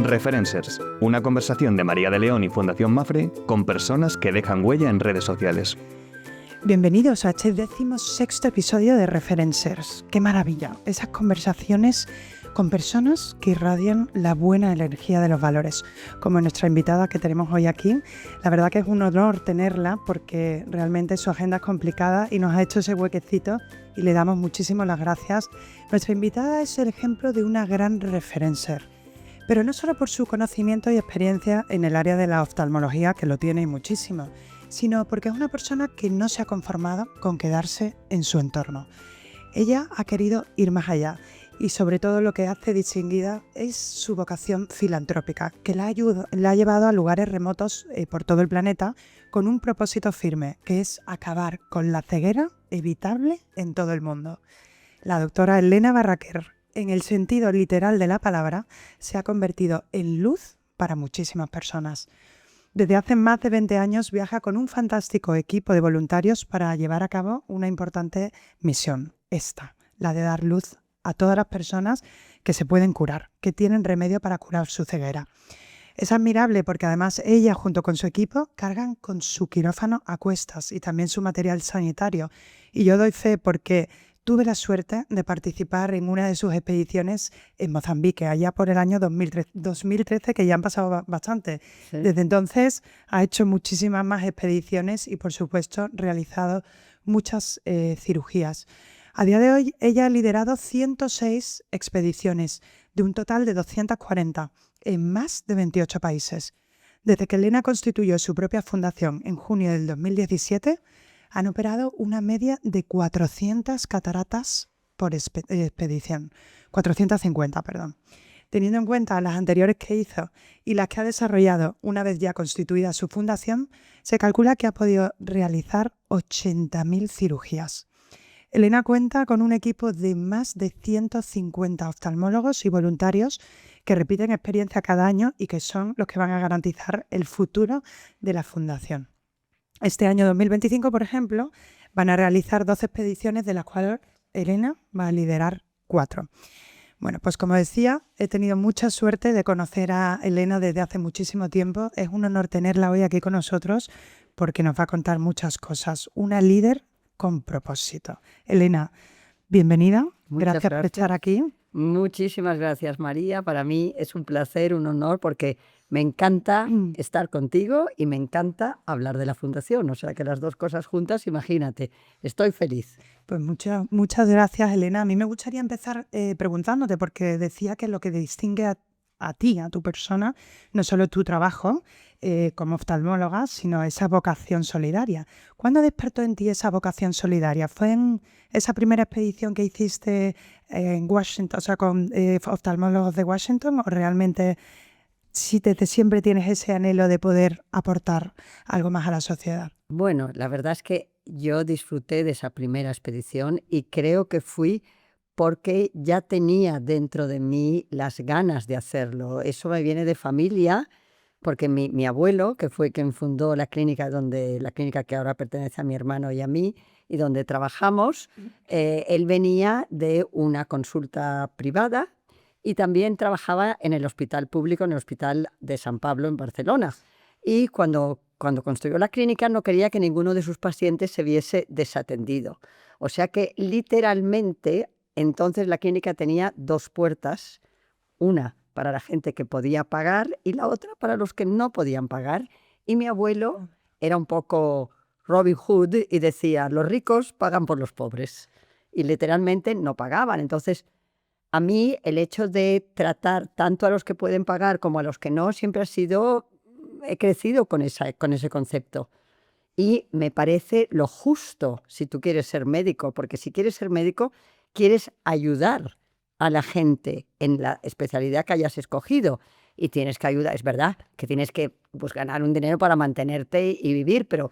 Referencers, una conversación de María de León y Fundación Mapfre con personas que dejan huella en redes sociales. Bienvenidos a este 16º episodio de Referencers. ¡Qué maravilla! Esas conversaciones con personas que irradian la buena energía de los valores. Como nuestra invitada que tenemos hoy aquí, la verdad que es un honor tenerla porque realmente su agenda es complicada y nos ha hecho ese huequecito y le damos muchísimas las gracias. Nuestra invitada es el ejemplo de una gran referencer, pero no solo por su conocimiento y experiencia en el área de la oftalmología, que lo tiene y muchísimo, sino porque es una persona que no se ha conformado con quedarse en su entorno. Ella ha querido ir más allá y sobre todo lo que hace distinguida es su vocación filantrópica, que la ha llevado a lugares remotos por todo el planeta con un propósito firme, que es acabar con la ceguera evitable en todo el mundo. La doctora Elena Barraquer, en el sentido literal de la palabra, se ha convertido en luz para muchísimas personas. Desde hace más de 20 años viaja con un fantástico equipo de voluntarios para llevar a cabo una importante misión, la de dar luz a todas las personas que se pueden curar, que tienen remedio para curar su ceguera. Es admirable porque además ella junto con su equipo cargan con su quirófano a cuestas y también su material sanitario. Y yo doy fe porque tuve la suerte de participar en una de sus expediciones en Mozambique, allá por el año 2013, que ya han pasado bastante. Sí. Desde entonces ha hecho muchísimas más expediciones y, por supuesto, realizado muchas cirugías. A día de hoy, ella ha liderado 106 expediciones, de un total de 240, en más de 28 países. Desde que Elena constituyó su propia fundación en junio del 2017, han operado una media de 400 cataratas por expedición. 450, perdón. Teniendo en cuenta las anteriores que hizo y las que ha desarrollado una vez ya constituida su fundación, se calcula que ha podido realizar 80.000 cirugías. Elena cuenta con un equipo de más de 150 oftalmólogos y voluntarios que repiten experiencia cada año y que son los que van a garantizar el futuro de la fundación. Este año 2025, por ejemplo, van a realizar 12 expediciones, de las cuales Elena va a liderar 4. Bueno, pues como decía, he tenido mucha suerte de conocer a Elena desde hace muchísimo tiempo. Es un honor tenerla hoy aquí con nosotros porque nos va a contar muchas cosas. Una líder con propósito. Elena, bienvenida. Gracias por estar aquí. Muchísimas gracias, María. Para mí es un placer, un honor, porque me encanta estar contigo y me encanta hablar de la Fundación. O sea que las dos cosas juntas, imagínate, estoy feliz. Pues muchas gracias, Elena. A mí me gustaría empezar preguntándote, porque decía que lo que distingue a ti, a tu persona, no solo tu trabajo como oftalmóloga, sino esa vocación solidaria. ¿Cuándo despertó en ti esa vocación solidaria? ¿Fue en esa primera expedición que hiciste en Washington, o sea, con oftalmólogos de Washington, o realmente si desde siempre tienes ese anhelo de poder aportar algo más a la sociedad? Bueno, la verdad es que yo disfruté de esa primera expedición y creo que fui porque ya tenía dentro de mí las ganas de hacerlo. Eso me viene de familia, porque mi abuelo, que fue quien fundó la clínica que ahora pertenece a mi hermano y a mí, y donde trabajamos, él venía de una consulta privada y también trabajaba en el hospital público, en el Hospital de San Pablo en Barcelona. Y cuando construyó la clínica no quería que ninguno de sus pacientes se viese desatendido. O sea que literalmente entonces la clínica tenía 2 puertas, una para la gente que podía pagar y la otra para los que no podían pagar. Y mi abuelo era un poco Robin Hood y decía, los ricos pagan por los pobres. Y literalmente no pagaban. Entonces, a mí el hecho de tratar tanto a los que pueden pagar como a los que no, siempre he crecido con ese concepto. Y me parece lo justo si tú quieres ser médico, porque si quieres ser médico, quieres ayudar a la gente en la especialidad que hayas escogido y tienes que ayudar. Es verdad que tienes que ganar un dinero para mantenerte y vivir, pero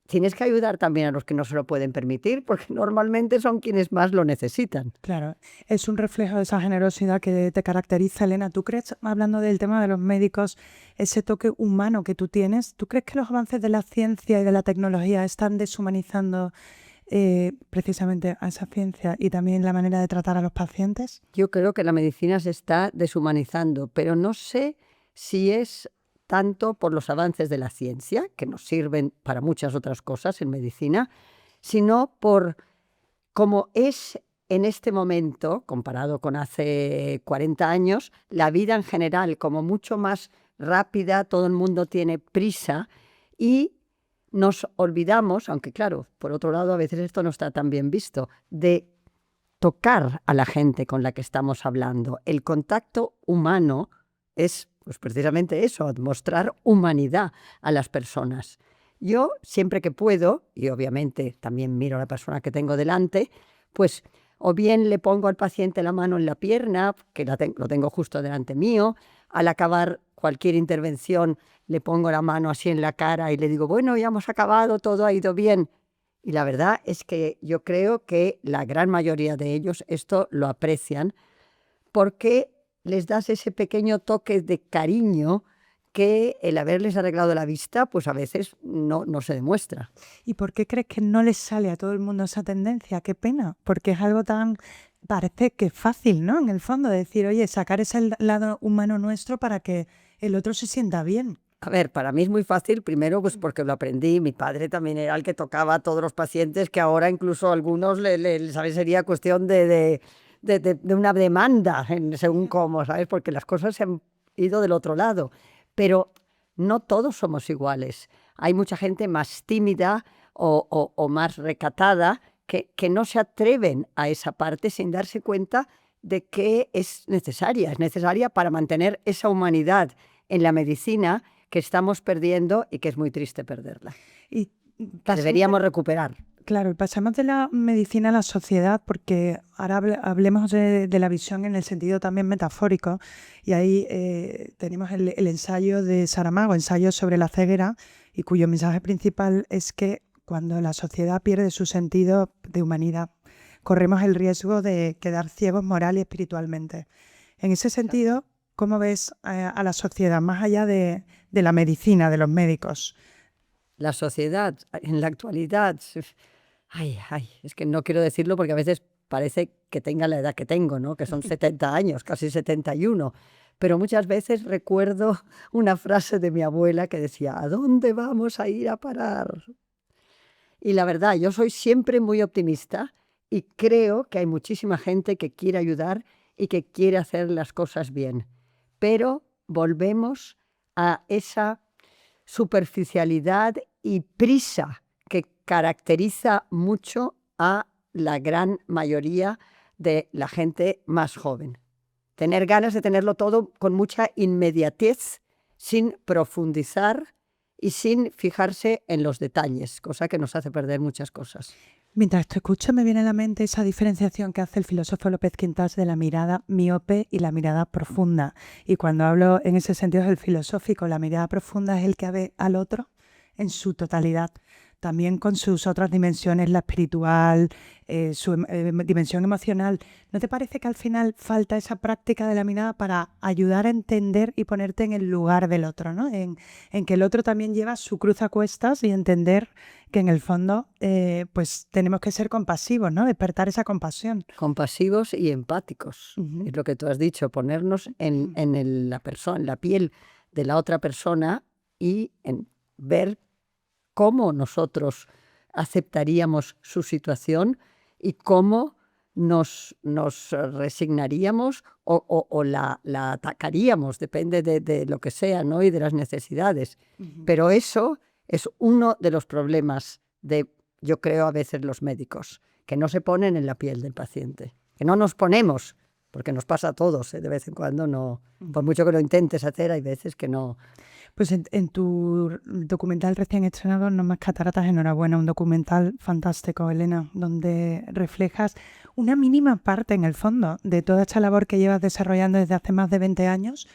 tienes que ayudar también a los que no se lo pueden permitir, porque normalmente son quienes más lo necesitan. Claro, es un reflejo de esa generosidad que te caracteriza, Elena. ¿Tú crees, hablando del tema de los médicos, ese toque humano que tú tienes, tú crees que los avances de la ciencia y de la tecnología están deshumanizando precisamente a esa ciencia y también la manera de tratar a los pacientes? Yo creo que la medicina se está deshumanizando, pero no sé si es tanto por los avances de la ciencia, que nos sirven para muchas otras cosas en medicina, sino por cómo es en este momento, comparado con hace 40 años, la vida en general como mucho más rápida, todo el mundo tiene prisa y nos olvidamos, aunque claro, por otro lado a veces esto no está tan bien visto, de tocar a la gente con la que estamos hablando. El contacto humano es pues precisamente eso, mostrar humanidad a las personas. Yo siempre que puedo, y obviamente también miro a la persona que tengo delante, pues o bien le pongo al paciente la mano en la pierna, que lo tengo justo delante mío, al acabar cualquier intervención le pongo la mano así en la cara y le digo, bueno, ya hemos acabado, todo ha ido bien. Y la verdad es que yo creo que la gran mayoría de ellos esto lo aprecian porque les das ese pequeño toque de cariño que el haberles arreglado la vista, pues a veces no se demuestra. ¿Y por qué crees que no les sale a todo el mundo esa tendencia? Qué pena, porque es algo tan, parece que es fácil, ¿no? En el fondo, decir, oye, sacar ese lado humano nuestro para que el otro se sienta bien. A ver, para mí es muy fácil, primero pues porque lo aprendí, mi padre también era el que tocaba a todos los pacientes, que ahora incluso a algunos ¿sabes? Sería cuestión de una demanda, según cómo, ¿sabes? Porque las cosas se han ido del otro lado. Pero no todos somos iguales. Hay mucha gente más tímida o más recatada que no se atreven a esa parte sin darse cuenta de que es necesaria para mantener esa humanidad en la medicina que estamos perdiendo y que es muy triste perderla. Y deberíamos recuperar. Claro, y pasamos de la medicina a la sociedad, porque ahora hablemos de la visión en el sentido también metafórico, y ahí tenemos el ensayo de Saramago, ensayo sobre la ceguera, y cuyo mensaje principal es que cuando la sociedad pierde su sentido de humanidad, corremos el riesgo de quedar ciegos moral y espiritualmente. En ese sentido, ¿cómo ves a la sociedad, más allá de la medicina, de los médicos? La sociedad, en la actualidad, es que no quiero decirlo porque a veces parece que tenga la edad que tengo, ¿no? Que son 70 años, casi 71. Pero muchas veces recuerdo una frase de mi abuela que decía, ¿a dónde vamos a ir a parar? Y la verdad, yo soy siempre muy optimista y creo que hay muchísima gente que quiere ayudar y que quiere hacer las cosas bien. Pero volvemos a esa superficialidad y prisa que caracteriza mucho a la gran mayoría de la gente más joven. Tener ganas de tenerlo todo con mucha inmediatez, sin profundizar y sin fijarse en los detalles, cosa que nos hace perder muchas cosas. Mientras te escucho me viene a la mente esa diferenciación que hace el filósofo López Quintás de la mirada miope y la mirada profunda. Y cuando hablo en ese sentido del filosófico, la mirada profunda es el que ve al otro en su totalidad, también con sus otras dimensiones, la espiritual, su dimensión emocional. ¿No te parece que al final falta esa práctica de la mirada para ayudar a entender y ponerte en el lugar del otro, ¿no? En que el otro también lleva su cruz a cuestas y entender que en el fondo pues tenemos que ser compasivos, ¿no? Despertar esa compasión. Compasivos y empáticos, es lo que tú has dicho, ponernos en la persona, en la piel de la otra persona y ver cómo nosotros aceptaríamos su situación y cómo nos resignaríamos o la atacaríamos, depende de lo que sea, ¿no? Y de las necesidades. Pero eso es uno de los problemas yo creo, a veces los médicos, que no se ponen en la piel del paciente, que no nos ponemos, porque nos pasa a todos, de vez en cuando, no, por mucho que lo intentes hacer, hay veces que no. Pues en tu documental recién estrenado, No más cataratas, enhorabuena, un documental fantástico, Elena, donde reflejas una mínima parte, en el fondo, de toda esta labor que llevas desarrollando desde hace más de 20 años.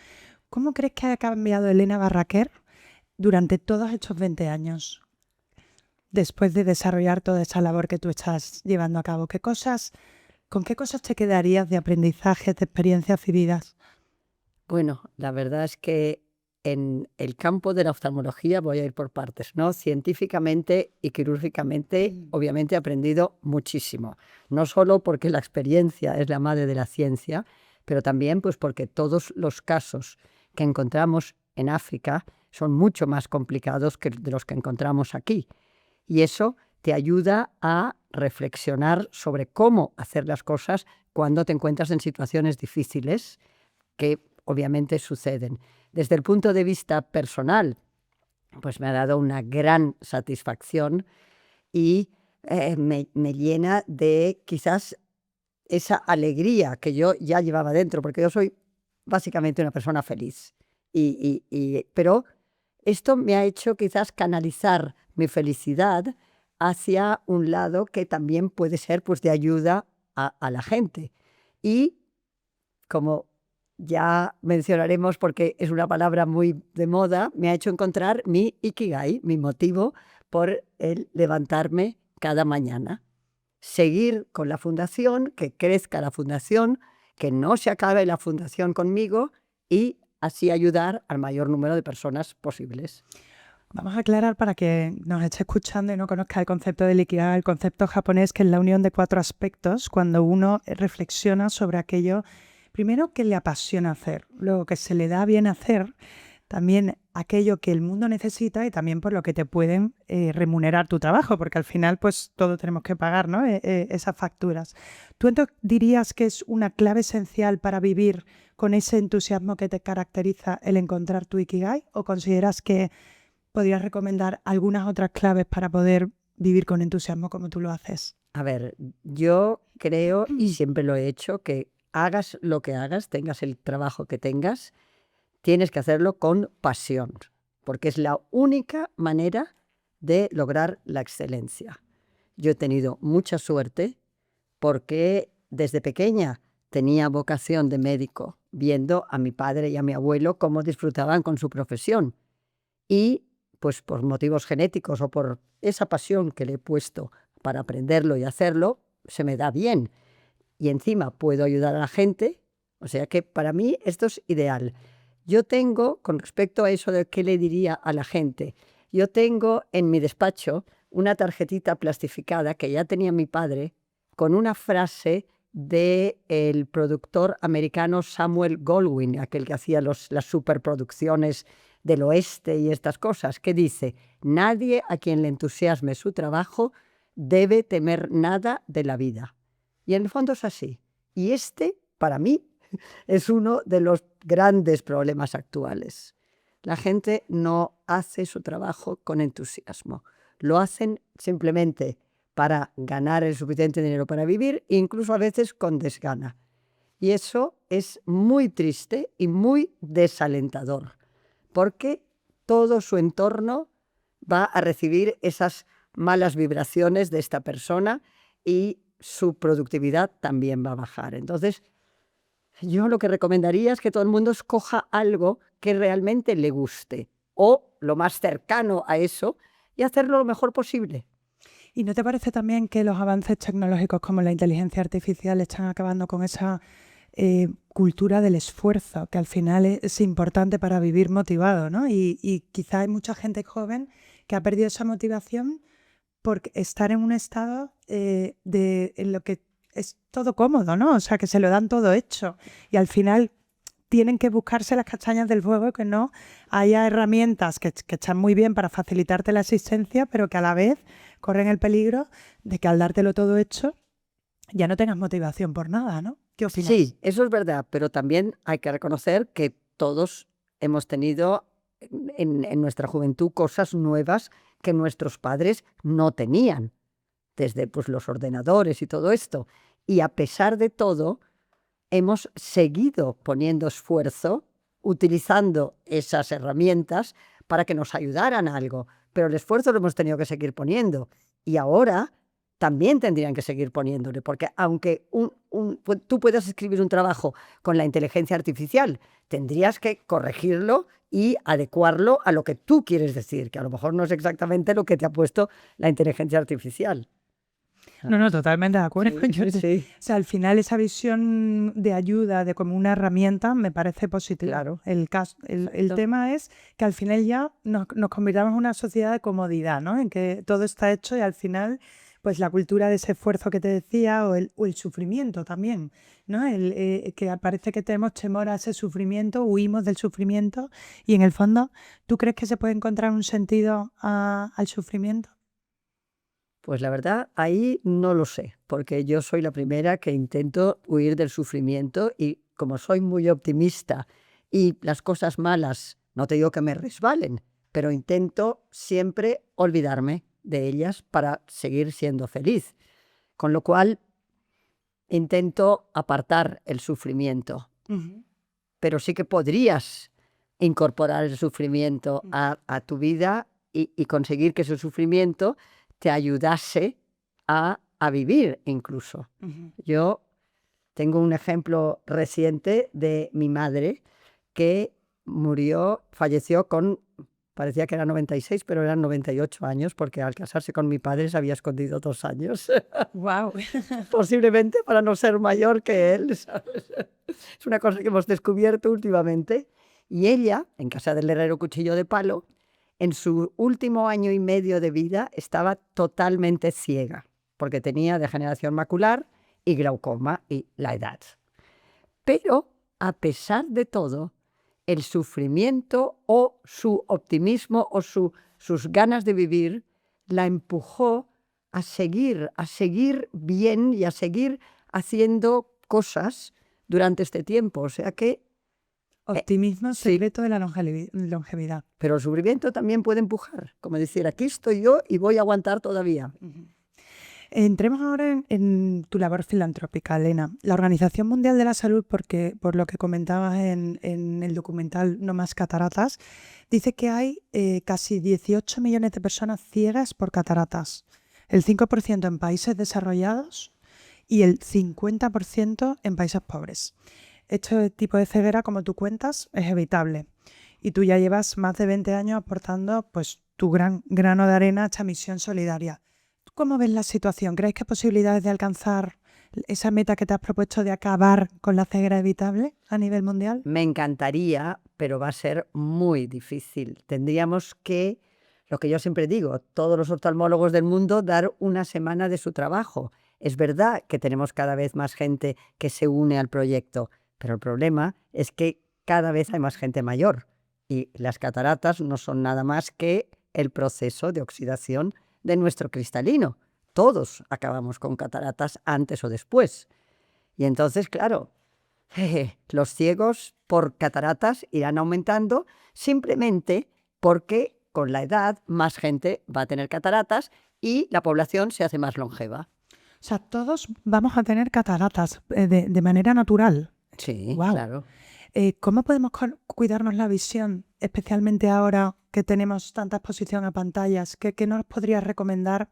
¿Cómo crees que ha cambiado Elena Barraquer durante todos estos 20 años? Después de desarrollar toda esa labor que tú estás llevando a cabo, ¿con qué cosas te quedarías de aprendizajes, de experiencias vividas? Bueno, la verdad es que en el campo de la oftalmología, voy a ir por partes, ¿no? Científicamente y quirúrgicamente, obviamente he aprendido muchísimo. No solo porque la experiencia es la madre de la ciencia, pero también pues porque todos los casos que encontramos en África son mucho más complicados que de los que encontramos aquí. Y eso te ayuda a reflexionar sobre cómo hacer las cosas cuando te encuentras en situaciones difíciles que obviamente suceden. Desde el punto de vista personal, pues me ha dado una gran satisfacción y me llena de quizás esa alegría que yo ya llevaba dentro, porque yo soy básicamente una persona feliz. Pero esto me ha hecho quizás canalizar mi felicidad hacia un lado que también puede ser pues, de ayuda a la gente. Y como ya mencionaremos, porque es una palabra muy de moda, me ha hecho encontrar mi ikigai, mi motivo por el levantarme cada mañana. Seguir con la fundación, que crezca la fundación, que no se acabe la fundación conmigo y así ayudar al mayor número de personas posibles. Vamos a aclarar para que nos esté escuchando y no conozca el concepto del Ikigai, el concepto japonés, que es la unión de 4 aspectos, cuando uno reflexiona sobre aquello, primero, que le apasiona hacer, luego que se le da bien hacer, también aquello que el mundo necesita y también por lo que te pueden remunerar tu trabajo, porque al final pues todos tenemos que pagar, ¿no? Esas facturas. ¿Tú entonces dirías que es una clave esencial para vivir con ese entusiasmo que te caracteriza el encontrar tu Ikigai, o consideras que podrías recomendar algunas otras claves para poder vivir con entusiasmo como tú lo haces? A ver, yo creo, y siempre lo he hecho, que hagas lo que hagas, tengas el trabajo que tengas, tienes que hacerlo con pasión, porque es la única manera de lograr la excelencia. Yo he tenido mucha suerte porque desde pequeña tenía vocación de médico, viendo a mi padre y a mi abuelo cómo disfrutaban con su profesión. Y pues por motivos genéticos o por esa pasión que le he puesto para aprenderlo y hacerlo, se me da bien. Y encima puedo ayudar a la gente, o sea que para mí esto es ideal. Yo tengo, con respecto a eso de qué le diría a la gente, yo tengo en mi despacho una tarjetita plastificada que ya tenía mi padre con una frase del productor americano Samuel Goldwyn, aquel que hacía las superproducciones del oeste y estas cosas, que dice: nadie a quien le entusiasme su trabajo debe temer nada de la vida. Y en el fondo es así. Y para mí, es uno de los grandes problemas actuales. La gente no hace su trabajo con entusiasmo. Lo hacen simplemente para ganar el suficiente dinero para vivir, incluso a veces con desgana. Y eso es muy triste y muy desalentador, porque todo su entorno va a recibir esas malas vibraciones de esta persona y su productividad también va a bajar. Entonces, yo lo que recomendaría es que todo el mundo escoja algo que realmente le guste o lo más cercano a eso y hacerlo lo mejor posible. ¿Y no te parece también que los avances tecnológicos como la inteligencia artificial están acabando con esa cultura del esfuerzo, que al final es importante para vivir motivado, ¿no? Y quizá hay mucha gente joven que ha perdido esa motivación por estar en un estado en lo que es todo cómodo, ¿no? O sea, que se lo dan todo hecho y al final tienen que buscarse las castañas del fuego, que no haya herramientas que están muy bien para facilitarte la existencia, pero que a la vez corren el peligro de que al dártelo todo hecho ya no tengas motivación por nada, ¿no? ¿Qué opinas? Sí, eso es verdad, pero también hay que reconocer que todos hemos tenido en nuestra juventud cosas nuevas que nuestros padres no tenían, desde pues, los ordenadores y todo esto. Y a pesar de todo, hemos seguido poniendo esfuerzo, utilizando esas herramientas para que nos ayudaran a algo, pero el esfuerzo lo hemos tenido que seguir poniendo. Y ahora también tendrían que seguir poniéndole, porque aunque tú puedas escribir un trabajo con la inteligencia artificial, tendrías que corregirlo y adecuarlo a lo que tú quieres decir, que a lo mejor no es exactamente lo que te ha puesto la inteligencia artificial. No, totalmente de acuerdo. Sí, sí, O sea, al final esa visión de ayuda, de como una herramienta, me parece positiva. claro. El Exacto. tema es que al final ya nos convirtamos en una sociedad de comodidad, ¿no? En que todo está hecho y al final, pues la cultura de ese esfuerzo que te decía o el sufrimiento también, ¿no? Que parece que tenemos temor a ese sufrimiento, huimos del sufrimiento y en el fondo, ¿tú crees que se puede encontrar un sentido al sufrimiento? Pues la verdad, ahí no lo sé, porque yo soy la primera que intento huir del sufrimiento y como soy muy optimista y las cosas malas, no te digo que me resbalen, pero intento siempre olvidarme de ellas para seguir siendo feliz. Con lo cual, intento apartar el sufrimiento, Ujú. pero sí que podrías incorporar el sufrimiento a tu vida y conseguir que ese sufrimiento te ayudase a vivir incluso. Ujú. Yo tengo un ejemplo reciente de mi madre que falleció con, parecía que era 96, pero eran 98 años, porque al casarse con mi padre se había escondido 2 años, Wow. posiblemente para no ser mayor que él, ¿sabes? Es una cosa que hemos descubierto últimamente. Y ella, en casa del herrero Cuchillo de Palo, en su último año y medio de vida estaba totalmente ciega, porque tenía degeneración macular y glaucoma y la edad. Pero, a pesar de todo, el sufrimiento o su optimismo o sus ganas de vivir la empujó a seguir bien y a seguir haciendo cosas durante este tiempo. O sea que, Optimismo sí, secreto de la longevidad. pero el sufrimiento también puede empujar, como decir, aquí estoy yo y voy a aguantar todavía. Ujú. Entremos ahora en tu labor filantrópica, Elena. La Organización Mundial de la Salud, porque, por lo que comentabas en el documental No más cataratas, dice que hay casi 18 millones de personas ciegas por cataratas, el 5% en países desarrollados y el 50% en países pobres. Este tipo de ceguera, como tú cuentas, es evitable. Y tú ya llevas más de 20 años aportando pues, tu gran grano de arena a esta misión solidaria. ¿Tú cómo ves la situación? ¿Crees que hay posibilidades de alcanzar esa meta que te has propuesto de acabar con la ceguera evitable a nivel mundial? Me encantaría, pero va a ser muy difícil. Tendríamos que, lo que yo siempre digo, todos los oftalmólogos del mundo dar una semana de su trabajo. Es verdad que tenemos cada vez más gente que se une al proyecto, pero el problema es que cada vez hay más gente mayor y las cataratas no son nada más que el proceso de oxidación de nuestro cristalino. Todos acabamos con cataratas antes o después. Y entonces, claro, los ciegos por cataratas irán aumentando simplemente porque con la edad más gente va a tener cataratas y la población se hace más longeva. O sea, todos vamos a tener cataratas de manera natural. Sí, Wow. claro. ¿Cómo podemos cuidarnos la visión, especialmente ahora que tenemos tanta exposición a pantallas? ¿Qué nos podrías recomendar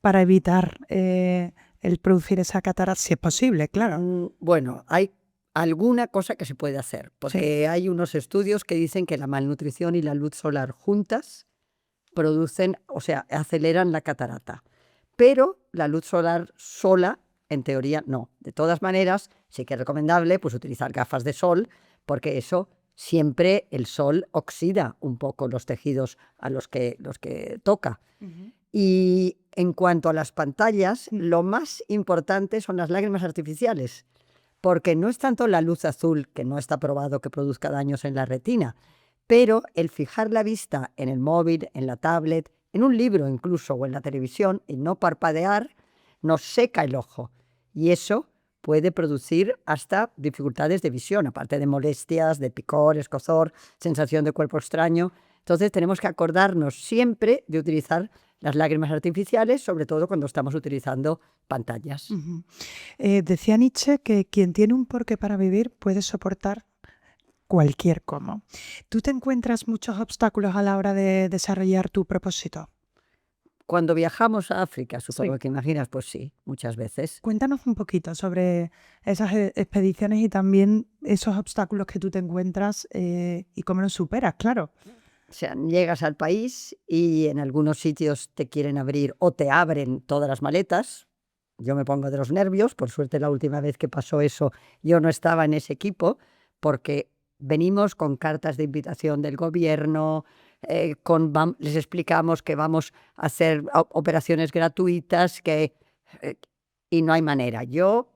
para evitar el producir esa catarata, si es posible, claro? Bueno, hay alguna cosa que se puede hacer, porque hay unos estudios que dicen que la malnutrición y la luz solar juntas producen, o sea, aceleran la catarata. Pero la luz solar sola, en teoría, no. De todas maneras, sí que es recomendable pues, utilizar gafas de sol, porque eso siempre el sol oxida un poco los tejidos a los que toca. Ujú. Y en cuanto a las pantallas, lo más importante son las lágrimas artificiales, porque no es tanto la luz azul, que no está probado que produzca daños en la retina, pero el fijar la vista en el móvil, en la tablet, en un libro incluso o en la televisión y no parpadear, nos seca el ojo. Y eso puede producir hasta dificultades de visión, aparte de molestias, de picor, escozor, sensación de cuerpo extraño. Entonces tenemos que acordarnos siempre de utilizar las lágrimas artificiales, sobre todo cuando estamos utilizando pantallas. Ujú. Decía Nietzsche que quien tiene un porqué para vivir puede soportar cualquier cómo. ¿Tú te encuentras muchos obstáculos a la hora de desarrollar tu propósito? Cuando viajamos a África, supongo Sí. que imaginas, pues sí, muchas veces. Cuéntanos un poquito sobre esas expediciones y también esos obstáculos que tú te encuentras y cómo los superas, claro. O sea, llegas al país y en algunos sitios te quieren abrir o te abren todas las maletas, yo me pongo de los nervios. Por suerte, la última vez que pasó eso, yo no estaba en ese equipo, porque venimos con cartas de invitación del gobierno, les explicamos que vamos a hacer operaciones gratuitas, y no hay manera. Yo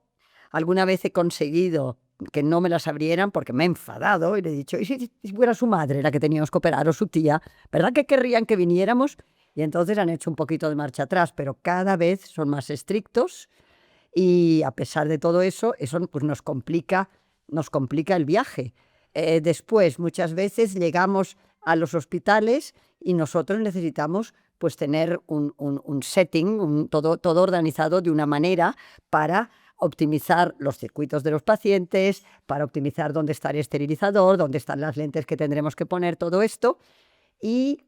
alguna vez he conseguido que no me las abrieran porque me he enfadado y le he dicho, ¿y si fuera su madre la que teníamos que operar o su tía? ¿Verdad que querrían que viniéramos? Y entonces han hecho un poquito de marcha atrás, pero cada vez son más estrictos, y a pesar de todo eso, pues nos complica el viaje. Después, muchas veces llegamos a los hospitales y nosotros necesitamos pues tener un setting, todo organizado de una manera para optimizar los circuitos de los pacientes, para optimizar dónde está el esterilizador, dónde están las lentes que tendremos que poner, todo esto. Y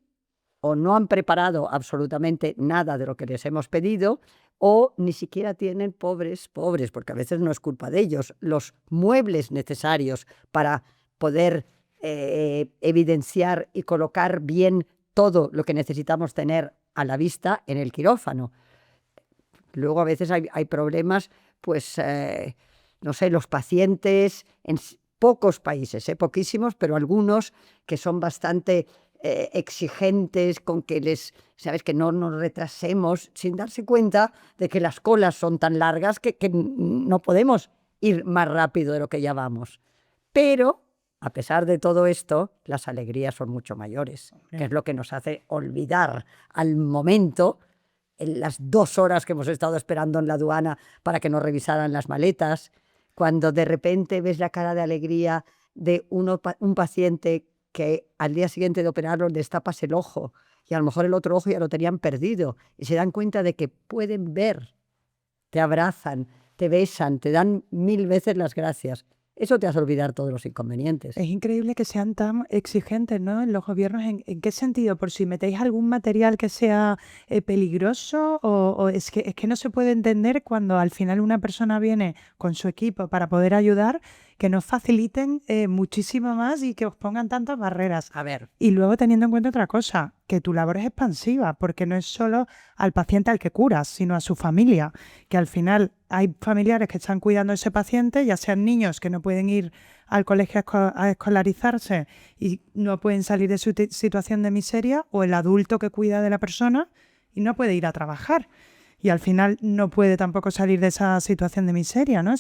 o no han preparado absolutamente nada de lo que les hemos pedido, o ni siquiera tienen, pobres, porque a veces no es culpa de ellos, los muebles necesarios para poder evidenciar y colocar bien todo lo que necesitamos tener a la vista en el quirófano. Luego a veces hay problemas, pues, no sé, los pacientes en pocos países, poquísimos, pero algunos que son bastante exigentes con que sabes, que no nos retrasemos, sin darse cuenta de que las colas son tan largas que no podemos ir más rápido de lo que ya vamos. Pero, a pesar de todo esto, las alegrías son mucho mayores, que es lo que nos hace olvidar al momento, en las 2 horas que hemos estado esperando en la aduana para que nos revisaran las maletas, cuando de repente ves la cara de alegría de un paciente que al día siguiente de operarlo destapas el ojo y a lo mejor el otro ojo ya lo tenían perdido, y se dan cuenta de que pueden ver, te abrazan, te besan, te dan 1000 veces las gracias. Eso te hace olvidar todos los inconvenientes. Es increíble que sean tan exigentes, ¿no? En los gobiernos, ¿en qué sentido? ¿Por si metéis algún material que sea peligroso? ¿O es que no se puede entender cuando al final una persona viene con su equipo para poder ayudar, que nos faciliten muchísimo más y que os pongan tantas barreras? A ver, Y luego teniendo en cuenta otra cosa, que tu labor es expansiva, porque no es solo al paciente al que curas, sino a su familia, que al final hay familiares que están cuidando a ese paciente, ya sean niños que no pueden ir al colegio a escolarizarse y no pueden salir de su situación de miseria, o el adulto que cuida de la persona y no puede ir a trabajar. Y al final no puede tampoco salir de esa situación de miseria, ¿no?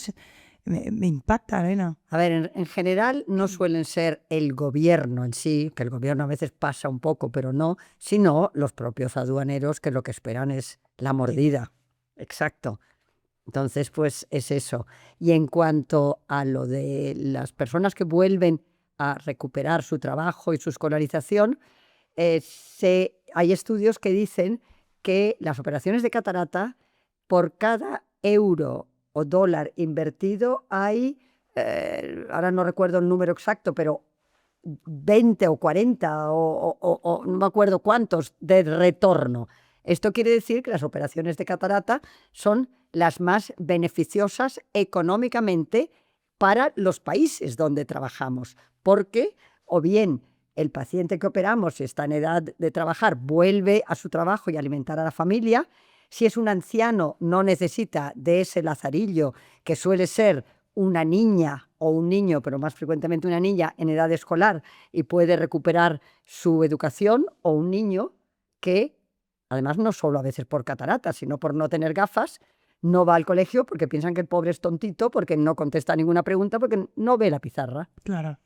Me impacta, Elena. A ver, en general no suelen ser el gobierno en sí, que el gobierno a veces pasa un poco, pero no, sino los propios aduaneros, que lo que esperan es la mordida. Exacto. Entonces, pues es eso. Y en cuanto a lo de las personas que vuelven a recuperar su trabajo y su escolarización, hay estudios que dicen que las operaciones de catarata, por cada euro o dólar invertido, hay, ahora no recuerdo el número exacto, pero 20 o 40 o no me acuerdo cuántos de retorno. Esto quiere decir que las operaciones de catarata son las más beneficiosas económicamente para los países donde trabajamos, porque o bien el paciente que operamos, si está en edad de trabajar, vuelve a su trabajo y alimentar a la familia. Si es un anciano, no necesita de ese lazarillo, que suele ser una niña o un niño, pero más frecuentemente una niña en edad escolar, y puede recuperar su educación, o un niño que, además, no solo a veces por cataratas, sino por no tener gafas, no va al colegio porque piensan que el pobre es tontito, porque no contesta ninguna pregunta, porque no ve la pizarra. Claro.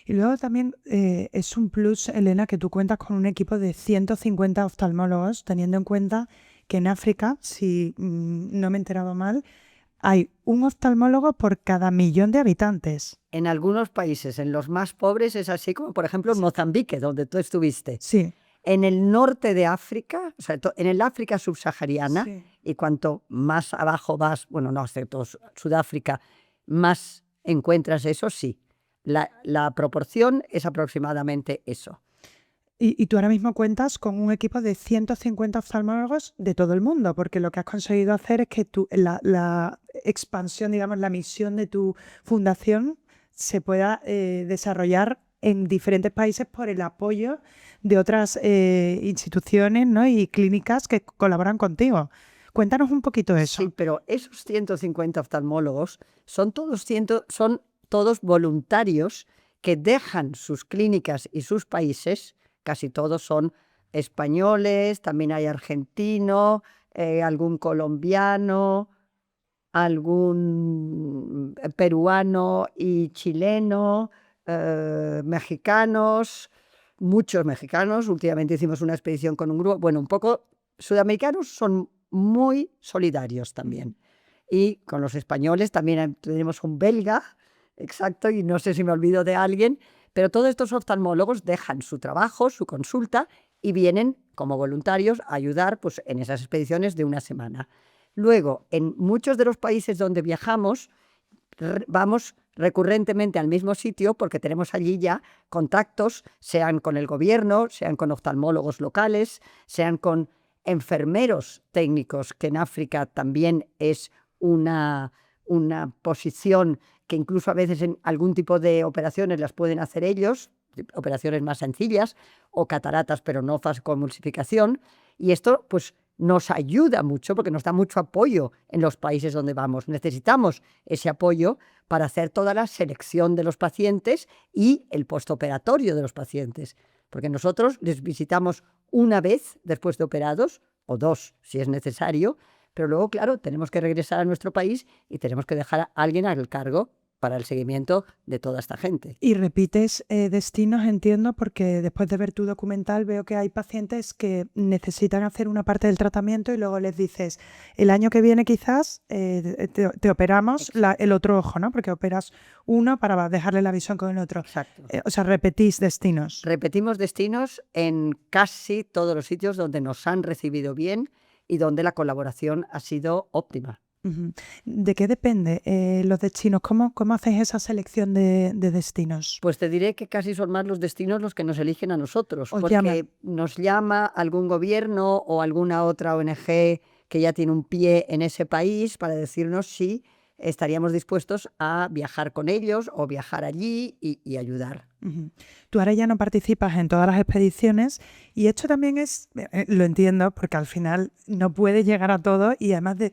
Y luego también es un plus, Elena, que tú cuentas con un equipo de 150 oftalmólogos, teniendo en cuenta que en África, si no me he enterado mal, hay un oftalmólogo por cada 1.000.000 de habitantes. En algunos países, en los más pobres, es así, como por ejemplo en Mozambique, donde tú estuviste. Sí. En el norte de África, o sea, en el África subsahariana, Sí. y cuanto más abajo vas, bueno, no, excepto Sudáfrica, más encuentras eso, sí. La proporción es aproximadamente eso. Y tú ahora mismo cuentas con un equipo de 150 oftalmólogos de todo el mundo, porque lo que has conseguido hacer es que la expansión, digamos, la misión de tu fundación se pueda desarrollar en diferentes países por el apoyo de otras instituciones, ¿no? Y clínicas que colaboran contigo. Cuéntanos un poquito eso. Sí, pero esos 150 oftalmólogos son todos voluntarios que dejan sus clínicas y sus países, casi todos son españoles, también hay argentino, algún colombiano, algún peruano y chileno, mexicanos, muchos mexicanos. Últimamente hicimos una expedición con un grupo, bueno, un poco sudamericanos son muy solidarios también. Y con los españoles también tenemos un belga, exacto, y no sé si me olvido de alguien, pero todos estos oftalmólogos dejan su trabajo, su consulta, y vienen como voluntarios a ayudar pues, en esas expediciones de una semana. Luego, en muchos de los países donde viajamos, vamos recurrentemente al mismo sitio porque tenemos allí ya contactos, sean con el gobierno, sean con oftalmólogos locales, sean con enfermeros técnicos, que en África también es una posición que incluso a veces en algún tipo de operaciones las pueden hacer ellos, operaciones más sencillas, o cataratas, pero no fascoemulsificación. Y esto pues nos ayuda mucho porque nos da mucho apoyo en los países donde vamos. Necesitamos ese apoyo para hacer toda la selección de los pacientes y el postoperatorio de los pacientes. Porque nosotros les visitamos una vez después de operados, o dos si es necesario, pero luego, claro, tenemos que regresar a nuestro país y tenemos que dejar a alguien al cargo para el seguimiento de toda esta gente. Y repites destinos, entiendo, porque después de ver tu documental veo que hay pacientes que necesitan hacer una parte del tratamiento y luego les dices, el año que viene quizás te operamos el otro ojo, ¿no? Porque operas uno para dejarle la visión con el otro. Exacto. O sea, repetís destinos. Repetimos destinos en casi todos los sitios donde nos han recibido bien y donde la colaboración ha sido óptima. Uh-huh. ¿De qué depende los destinos? ¿Cómo hacéis esa selección de destinos? Pues te diré que casi son más los destinos los que nos eligen a nosotros, porque llaman. nos llama algún gobierno o alguna otra ONG que ya tiene un pie en ese país para decirnos si estaríamos dispuestos a viajar con ellos o viajar allí y ayudar. Uh-huh. Tú ahora ya no participas en todas las expediciones y esto también es, lo entiendo, porque al final no puedes llegar a todo y además ¿de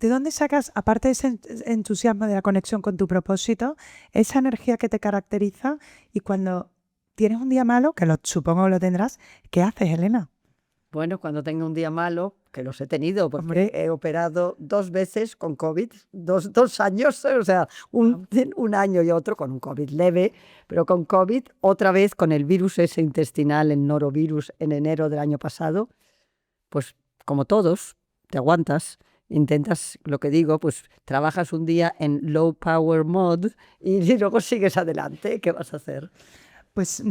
dónde sacas, aparte de ese entusiasmo de la conexión con tu propósito, esa energía que te caracteriza y cuando tienes un día malo, que supongo que lo tendrás, ¿qué haces, Elena? Bueno, cuando tenga un día malo, que los he tenido, porque Hombre, he operado 2 veces con COVID, dos años, o sea, un año y otro con un COVID leve, pero con COVID, otra vez con el virus ese intestinal, el norovirus, en enero del año pasado, pues como todos, te aguantas, intentas, lo que digo, pues trabajas un día en low power mode y luego sigues adelante. ¿Qué vas a hacer? Pues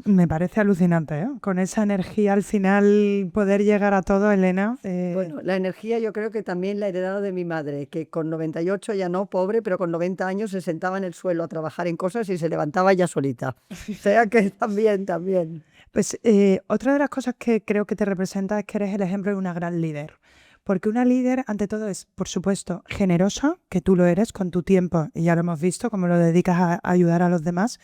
me parece alucinante, ¿eh? Con esa energía al final poder llegar a todo, Elena. Bueno, la energía yo creo que también la he heredado de mi madre, que con 98 ya no, pobre, pero con 90 años se sentaba en el suelo a trabajar en cosas y se levantaba ya solita. O sea que también. Pues otra de las cosas que creo que te representa es que eres el ejemplo de una gran líder. Porque una líder, ante todo, es, por supuesto, generosa, que tú lo eres con tu tiempo, y ya lo hemos visto, cómo lo dedicas a ayudar a los demás,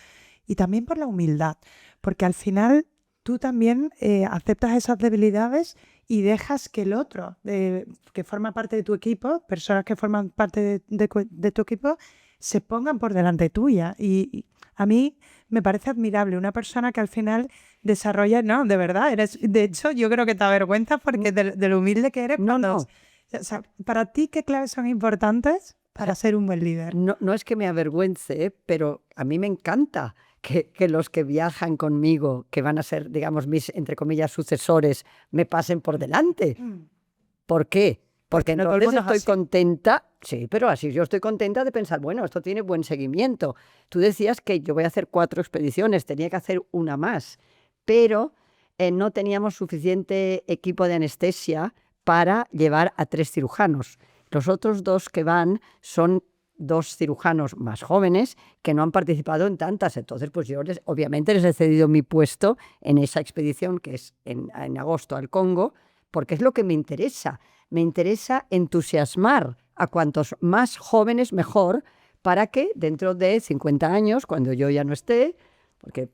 y también por la humildad, porque al final tú también aceptas esas debilidades y dejas que el otro, que forma parte de tu equipo, personas que forman parte de tu equipo, se pongan por delante tuya. Y a mí me parece admirable una persona que al final desarrolla, no, de verdad, de hecho yo creo que te avergüenzas porque de lo humilde que eres. No. O sea, para ti, ¿qué claves son importantes para ser un buen líder? No es que me avergüence, pero a mí me encanta que los que viajan conmigo, que van a ser, digamos, mis, entre comillas, sucesores, me pasen por delante. ¿Por qué? Porque no entonces estoy así. Contenta, sí, pero así yo estoy contenta de pensar, bueno, esto tiene buen seguimiento. Tú decías que yo voy a hacer 4 expediciones, tenía que hacer una más, pero no teníamos suficiente equipo de anestesia para llevar a 3 cirujanos. Los otros 2 que van son 2 cirujanos más jóvenes que no han participado en tantas. Entonces, pues yo obviamente les he cedido mi puesto en esa expedición que es en agosto al Congo, porque es lo que me interesa. Me interesa entusiasmar a cuantos más jóvenes mejor para que dentro de 50 años, cuando yo ya no esté, porque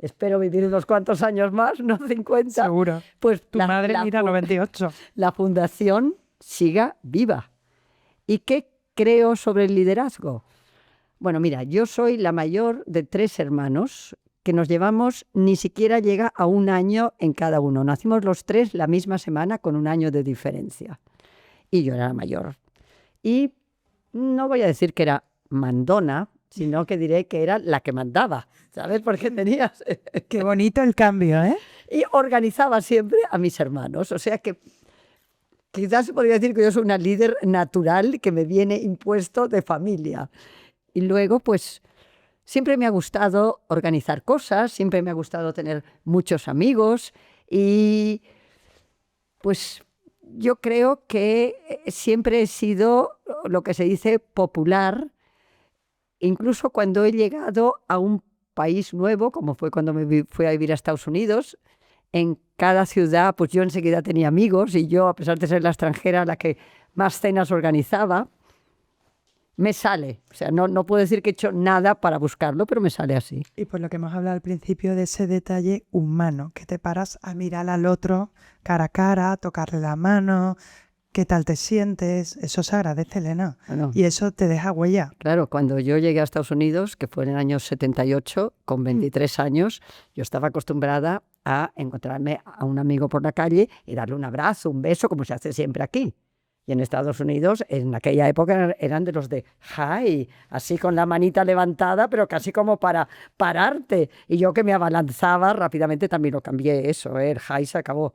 espero vivir unos cuantos años más, no 50. Seguro. Pues Tu madre mira 98. la fundación siga viva. ¿Y qué creo sobre el liderazgo? Bueno, mira, yo soy la mayor de 3 hermanos que nos llevamos, ni siquiera llega a 1 año en cada uno. Nacimos los 3 la misma semana con 1 año de diferencia. Y yo era la mayor. Y no voy a decir que era mandona, sino que diré que era la que mandaba, ¿sabes? Porque tenías... Qué bonito el cambio, ¿eh? Y organizaba siempre a mis hermanos. O sea que quizás se podría decir que yo soy una líder natural que me viene impuesto de familia. Y luego, pues... siempre me ha gustado organizar cosas, siempre me ha gustado tener muchos amigos y pues yo creo que siempre he sido lo que se dice popular, incluso cuando he llegado a un país nuevo, como fue cuando me fui a vivir a Estados Unidos. En cada ciudad, pues yo enseguida tenía amigos y yo, a pesar de ser la extranjera, la que más cenas organizaba. Me sale, o sea, no puedo decir que he hecho nada para buscarlo, pero me sale así. Y por lo que hemos hablado al principio de ese detalle humano, que te paras a mirar al otro cara a cara, tocarle la mano, qué tal te sientes, eso se agradece, Elena. Bueno, Y eso te deja huella. claro, cuando yo llegué a Estados Unidos, que fue en el año 78, con 23 años, yo estaba acostumbrada a encontrarme a un amigo por la calle y darle un abrazo, un beso, como se hace siempre aquí. Y en Estados Unidos, en aquella época, eran de los de hi, así con la manita levantada, pero casi como para pararte. Y yo que me abalanzaba rápidamente también lo cambié eso, el hi se acabó.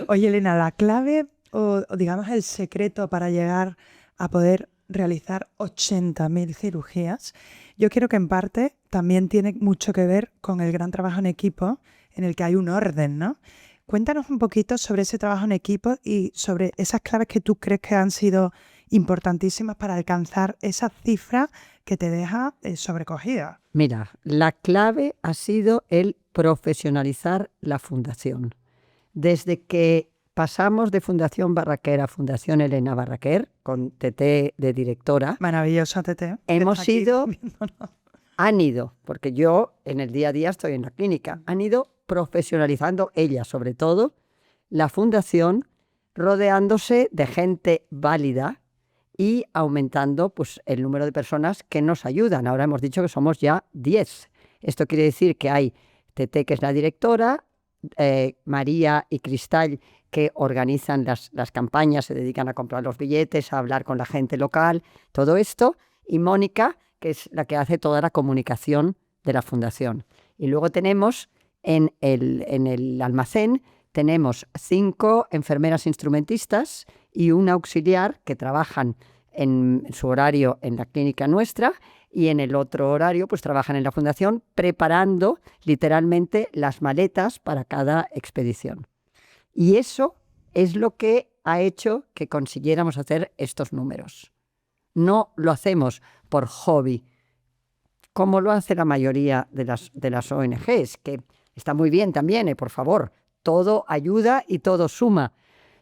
Oye, Elena, la clave o digamos el secreto para llegar a poder realizar 80.000 cirugías, yo quiero que en parte también tiene mucho que ver con el gran trabajo en equipo en el que hay un orden, ¿no? Cuéntanos un poquito sobre ese trabajo en equipo y sobre esas claves que tú crees que han sido importantísimas para alcanzar esa cifra que te deja sobrecogida. Mira, la clave ha sido el profesionalizar la fundación. Desde que pasamos de Fundación Barraquer a Fundación Elena Barraquer, con Tete de directora, Maravillosa, Tete. hemos ido, han ido, porque yo en el día a día estoy en la clínica, han ido profesionalizando ella, sobre todo, la fundación, rodeándose de gente válida y aumentando pues, el número de personas que nos ayudan. Ahora hemos dicho que somos ya 10. Esto quiere decir que hay Tete, que es la directora, María y Cristal, que organizan las campañas, se dedican a comprar los billetes, a hablar con la gente local, todo esto, y Mónica, que es la que hace toda la comunicación de la fundación. Y luego tenemos en el almacén, tenemos 5 enfermeras instrumentistas y un auxiliar que trabajan en su horario en la clínica nuestra y en el otro horario pues trabajan en la fundación preparando literalmente las maletas para cada expedición. Y eso es lo que ha hecho que consiguiéramos hacer estos números. No lo hacemos por hobby, como lo hace la mayoría de las ONGs, que está muy bien también, por favor, todo ayuda y todo suma.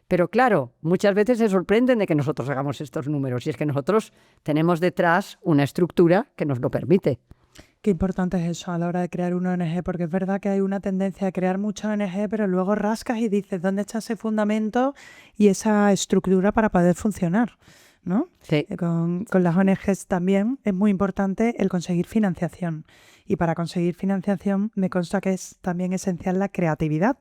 Pero claro, muchas veces se sorprenden de que nosotros hagamos estos números y es que nosotros tenemos detrás una estructura que nos lo permite. Qué importante es eso a la hora de crear una ONG, porque es verdad que hay una tendencia a crear muchas ONG, pero luego rascas y dices, ¿dónde está ese fundamento y esa estructura para poder funcionar? ¿No? Sí. Con las ONGs también es muy importante el conseguir financiación. Y para conseguir financiación me consta que es también esencial la creatividad,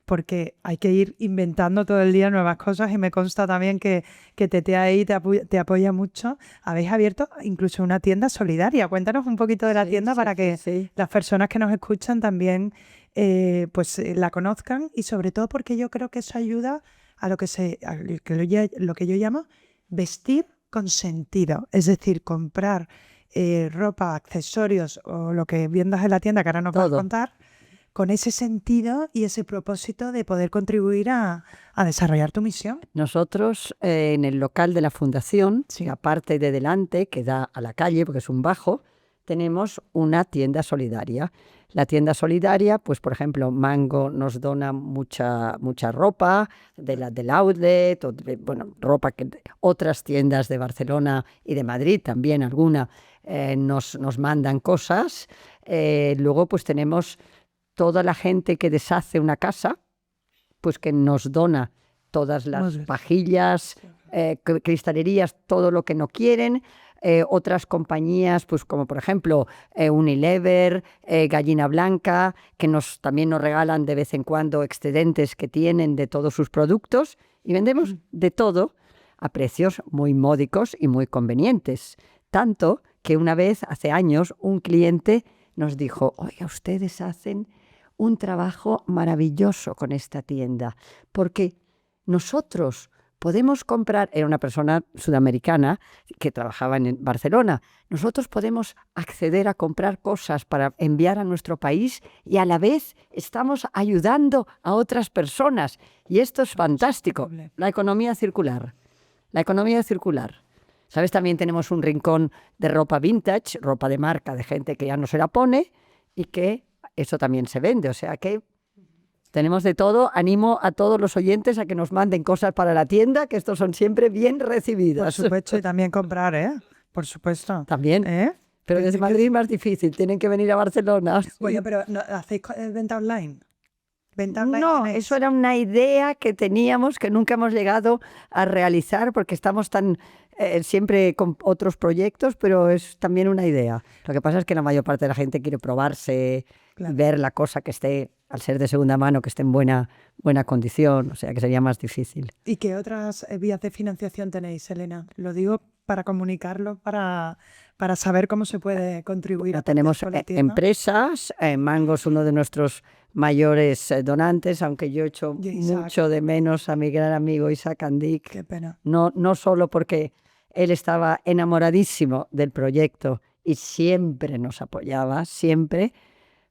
porque hay que ir inventando todo el día nuevas cosas y me consta también que Tete ahí te apoya mucho. Habéis abierto incluso una tienda solidaria. Cuéntanos un poquito de la tienda para que las personas que nos escuchan también la conozcan y sobre todo porque yo creo que eso ayuda a lo que yo llamo vestir con sentido. Es decir, comprar ropa, accesorios o lo que vendas en la tienda que ahora nos vas a contar, con ese sentido y ese propósito de poder contribuir a desarrollar tu misión. Nosotros en el local de la fundación, aparte de delante, que da a la calle porque es un bajo, tenemos una tienda solidaria. La tienda solidaria, pues por ejemplo, Mango nos dona mucha ropa del outlet, ropa que otras tiendas de Barcelona y de Madrid también alguna nos mandan cosas. Luego pues tenemos toda la gente que deshace una casa, pues que nos dona todas las vajillas, cristalerías, todo lo que no quieren. Otras compañías, pues como por ejemplo Unilever, Gallina Blanca, que también nos regalan de vez en cuando excedentes que tienen de todos sus productos, y vendemos de todo a precios muy módicos y muy convenientes. Tanto que una vez, hace años, un cliente nos dijo: oiga, ustedes hacen un trabajo maravilloso con esta tienda, porque nosotros podemos comprar, era una persona sudamericana que trabajaba en Barcelona, nosotros podemos acceder a comprar cosas para enviar a nuestro país y a la vez estamos ayudando a otras personas. Y esto es fantástico. La economía circular. La economía circular. ¿Sabes? También tenemos un rincón de ropa vintage, ropa de marca de gente que ya no se la pone y que eso también se vende. O sea que tenemos de todo. Animo a todos los oyentes a que nos manden cosas para la tienda, que estos son siempre bien recibidas. Por supuesto, y también comprar, ¿eh? Por supuesto. También. Pero desde Madrid es más difícil, tienen que venir a Barcelona. Oye, pero ¿hacéis venta online? No, eso era una idea que teníamos que nunca hemos llegado a realizar porque estamos tan siempre con otros proyectos, pero es también una idea. Lo que pasa es que la mayor parte de la gente quiere probarse, claro, y ver la cosa que esté, al ser de segunda mano, que esté en buena condición, o sea que sería más difícil. ¿Y qué otras vías de financiación tenéis, Elena? Lo digo para comunicarlo, para saber cómo se puede contribuir. Tenemos empresas, Mango es uno de nuestros mayores donantes, aunque yo echo mucho de menos a mi gran amigo Isaac Andic. Qué pena. No solo porque él estaba enamoradísimo del proyecto y siempre nos apoyaba, siempre,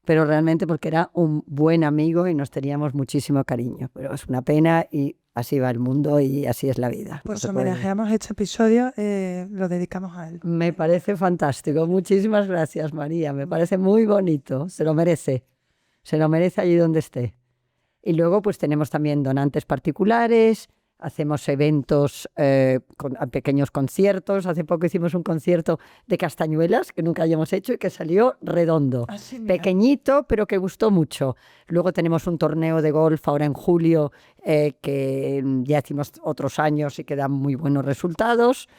pero realmente porque era un buen amigo y nos teníamos muchísimo cariño. Pero es una pena y así va el mundo y así es la vida. Pues homenajeamos este episodio, lo dedicamos a él. Me parece fantástico. Muchísimas gracias, María. Me parece muy bonito. Se lo merece. Se lo merece allí donde esté. Y luego pues tenemos también donantes particulares, hacemos eventos, pequeños conciertos. Hace poco hicimos un concierto de castañuelas que nunca habíamos hecho y que salió redondo. Pequeñito, pero que gustó mucho. Luego tenemos un torneo de golf ahora en julio que ya hicimos otros años y que dan muy buenos resultados.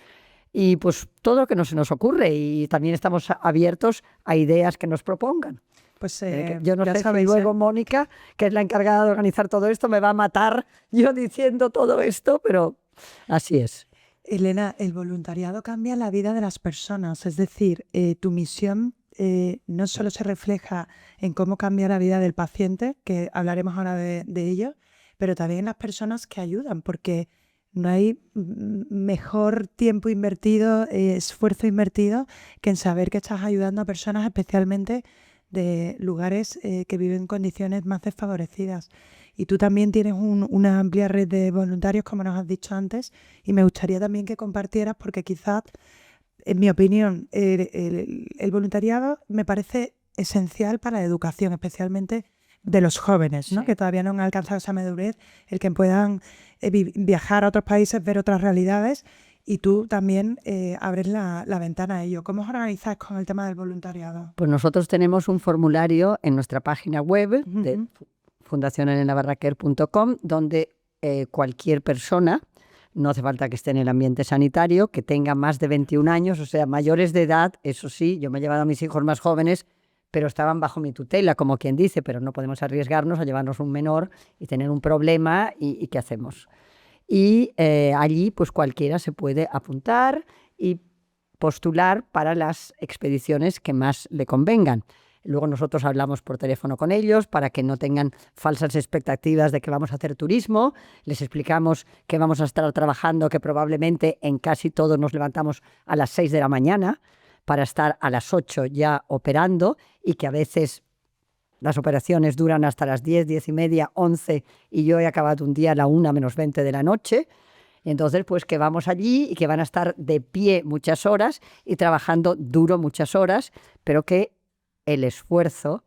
Y pues todo lo que no se nos ocurre, y también estamos abiertos a ideas que nos propongan. Pues yo no sé si luego Mónica, que es la encargada de organizar todo esto, me va a matar yo diciendo todo esto, pero así es. Elena, el voluntariado cambia la vida de las personas, es decir, tu misión no solo se refleja en cómo cambia la vida del paciente, que hablaremos ahora de ello, pero también en las personas que ayudan, porque no hay mejor tiempo invertido, esfuerzo invertido, que en saber que estás ayudando a personas especialmente de lugares que viven en condiciones más desfavorecidas. Y tú también tienes una amplia red de voluntarios, como nos has dicho antes, y me gustaría también que compartieras, porque quizás, en mi opinión, el voluntariado me parece esencial para la educación, especialmente de los jóvenes, ¿no? Sí. Que todavía no han alcanzado esa madurez, el que puedan viajar a otros países, ver otras realidades. Y tú también abres la ventana a ello. ¿Cómo os organizáis con el tema del voluntariado? Pues nosotros tenemos un formulario en nuestra página web de fundacionelenabarraquer.com donde cualquier persona, no hace falta que esté en el ambiente sanitario, que tenga más de 21 años, o sea, mayores de edad, eso sí, yo me he llevado a mis hijos más jóvenes, pero estaban bajo mi tutela, como quien dice, pero no podemos arriesgarnos a llevarnos un menor y tener un problema y ¿qué hacemos? Y allí pues cualquiera se puede apuntar y postular para las expediciones que más le convengan. Luego nosotros hablamos por teléfono con ellos para que no tengan falsas expectativas de que vamos a hacer turismo. Les explicamos que vamos a estar trabajando, que probablemente en casi todos nos levantamos a las 6 de la mañana para estar a las 8 ya operando y que a veces las operaciones duran hasta las 10, 10 y media, 11 y yo he acabado un día a la 1 menos 20 de la noche. Y entonces, pues que vamos allí y que van a estar de pie muchas horas y trabajando duro muchas horas, pero que el esfuerzo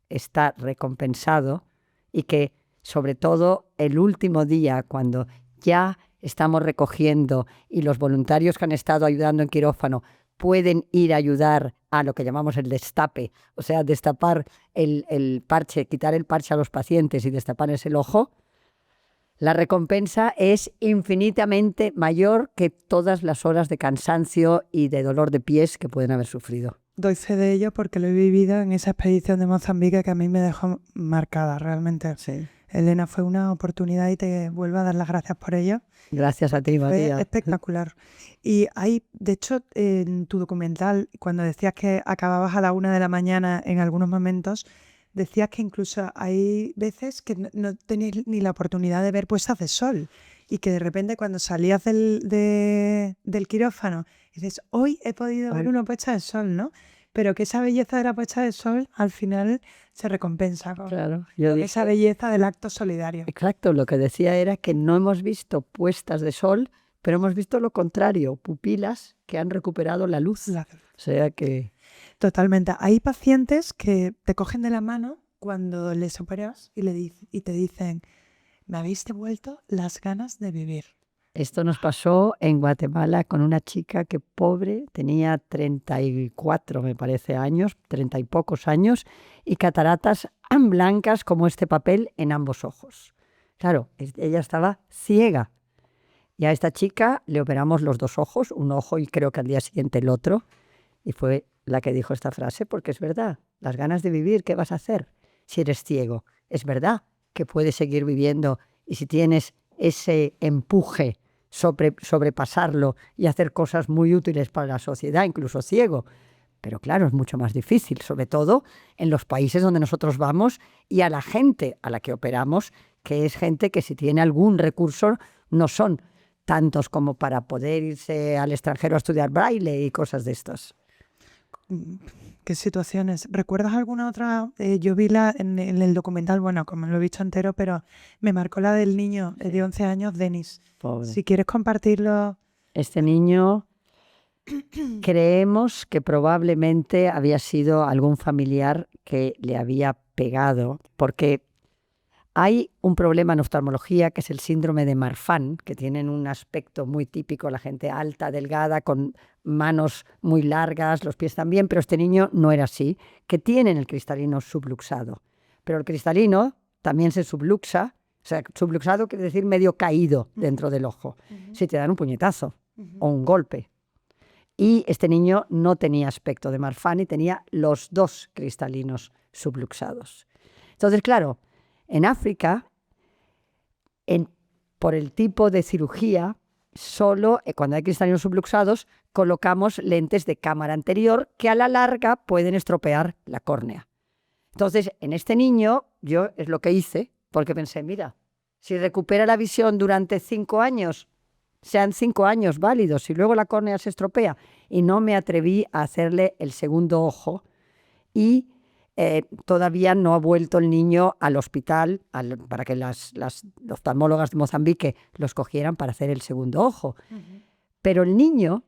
está recompensado y que, sobre todo, el último día, cuando ya estamos recogiendo y los voluntarios que han estado ayudando en quirófano pueden ir a ayudar a lo que llamamos el destape, o sea, destapar el parche, quitar el parche a los pacientes y destaparles el ojo, la recompensa es infinitamente mayor que todas las horas de cansancio y de dolor de pies que pueden haber sufrido. Doy fe de ello porque lo he vivido en esa expedición de Mozambique que a mí me dejó marcada realmente. Sí. Elena, fue una oportunidad y te vuelvo a dar las gracias por ello. Gracias a ti, Fue María. espectacular. Y hay, de hecho, en tu documental, cuando decías que acababas a la 1 de la mañana en algunos momentos, decías que incluso hay veces que no tenías ni la oportunidad de ver puestas de sol y que de repente cuando salías del quirófano dices, hoy he podido ver una puesta de sol, ¿no? Pero que esa belleza de la puesta de sol al final se recompensa con Claro, yo dije, esa belleza del acto solidario. exacto, lo que decía era que no hemos visto puestas de sol, pero hemos visto lo contrario, pupilas que han recuperado la luz. O sea que... Totalmente. Hay pacientes que te cogen de la mano cuando les operas y te dicen, me habéis devuelto las ganas de vivir. Esto nos pasó en Guatemala con una chica que pobre, tenía 34, me parece, años, 30 y pocos años, y cataratas tan blancas como este papel en ambos ojos. Claro, ella estaba ciega. Y a esta chica le operamos los dos ojos, un ojo y creo que al día siguiente el otro, y fue la que dijo esta frase, porque es verdad, las ganas de vivir, ¿qué vas a hacer si eres ciego? Es verdad que puedes seguir viviendo y si tienes ese empuje sobrepasarlo y hacer cosas muy útiles para la sociedad, incluso ciego. Pero claro, es mucho más difícil, sobre todo en los países donde nosotros vamos y a la gente a la que operamos, que es gente que si tiene algún recurso no son tantos como para poder irse al extranjero a estudiar braille y cosas de estas. ¿Qué situaciones? ¿Recuerdas alguna otra? Yo vi en el documental, bueno, como lo he visto entero, pero me marcó la del niño de 11 años, Denis. Pobre. Si quieres compartirlo. Este niño creemos que probablemente había sido algún familiar que le había pegado, porque hay un problema en oftalmología que es el síndrome de Marfan, que tienen un aspecto muy típico, la gente alta, delgada, con manos muy largas, los pies también, pero este niño no era así, que tienen el cristalino subluxado. Pero el cristalino también se subluxa, o sea, subluxado quiere decir medio caído dentro del ojo, si te dan un puñetazo o un golpe. Y este niño no tenía aspecto de Marfan y tenía los dos cristalinos subluxados. Entonces, claro, en África, por el tipo de cirugía, solo cuando hay cristalinos subluxados, colocamos lentes de cámara anterior que a la larga pueden estropear la córnea. Entonces, en este niño, yo es lo que hice, porque pensé, mira, si recupera la visión durante 5 años, sean 5 años válidos, y luego la córnea se estropea, y no me atreví a hacerle el segundo ojo, y todavía no ha vuelto el niño al hospital para que las oftalmólogas de Mozambique los cogieran para hacer el segundo ojo. Pero el niño,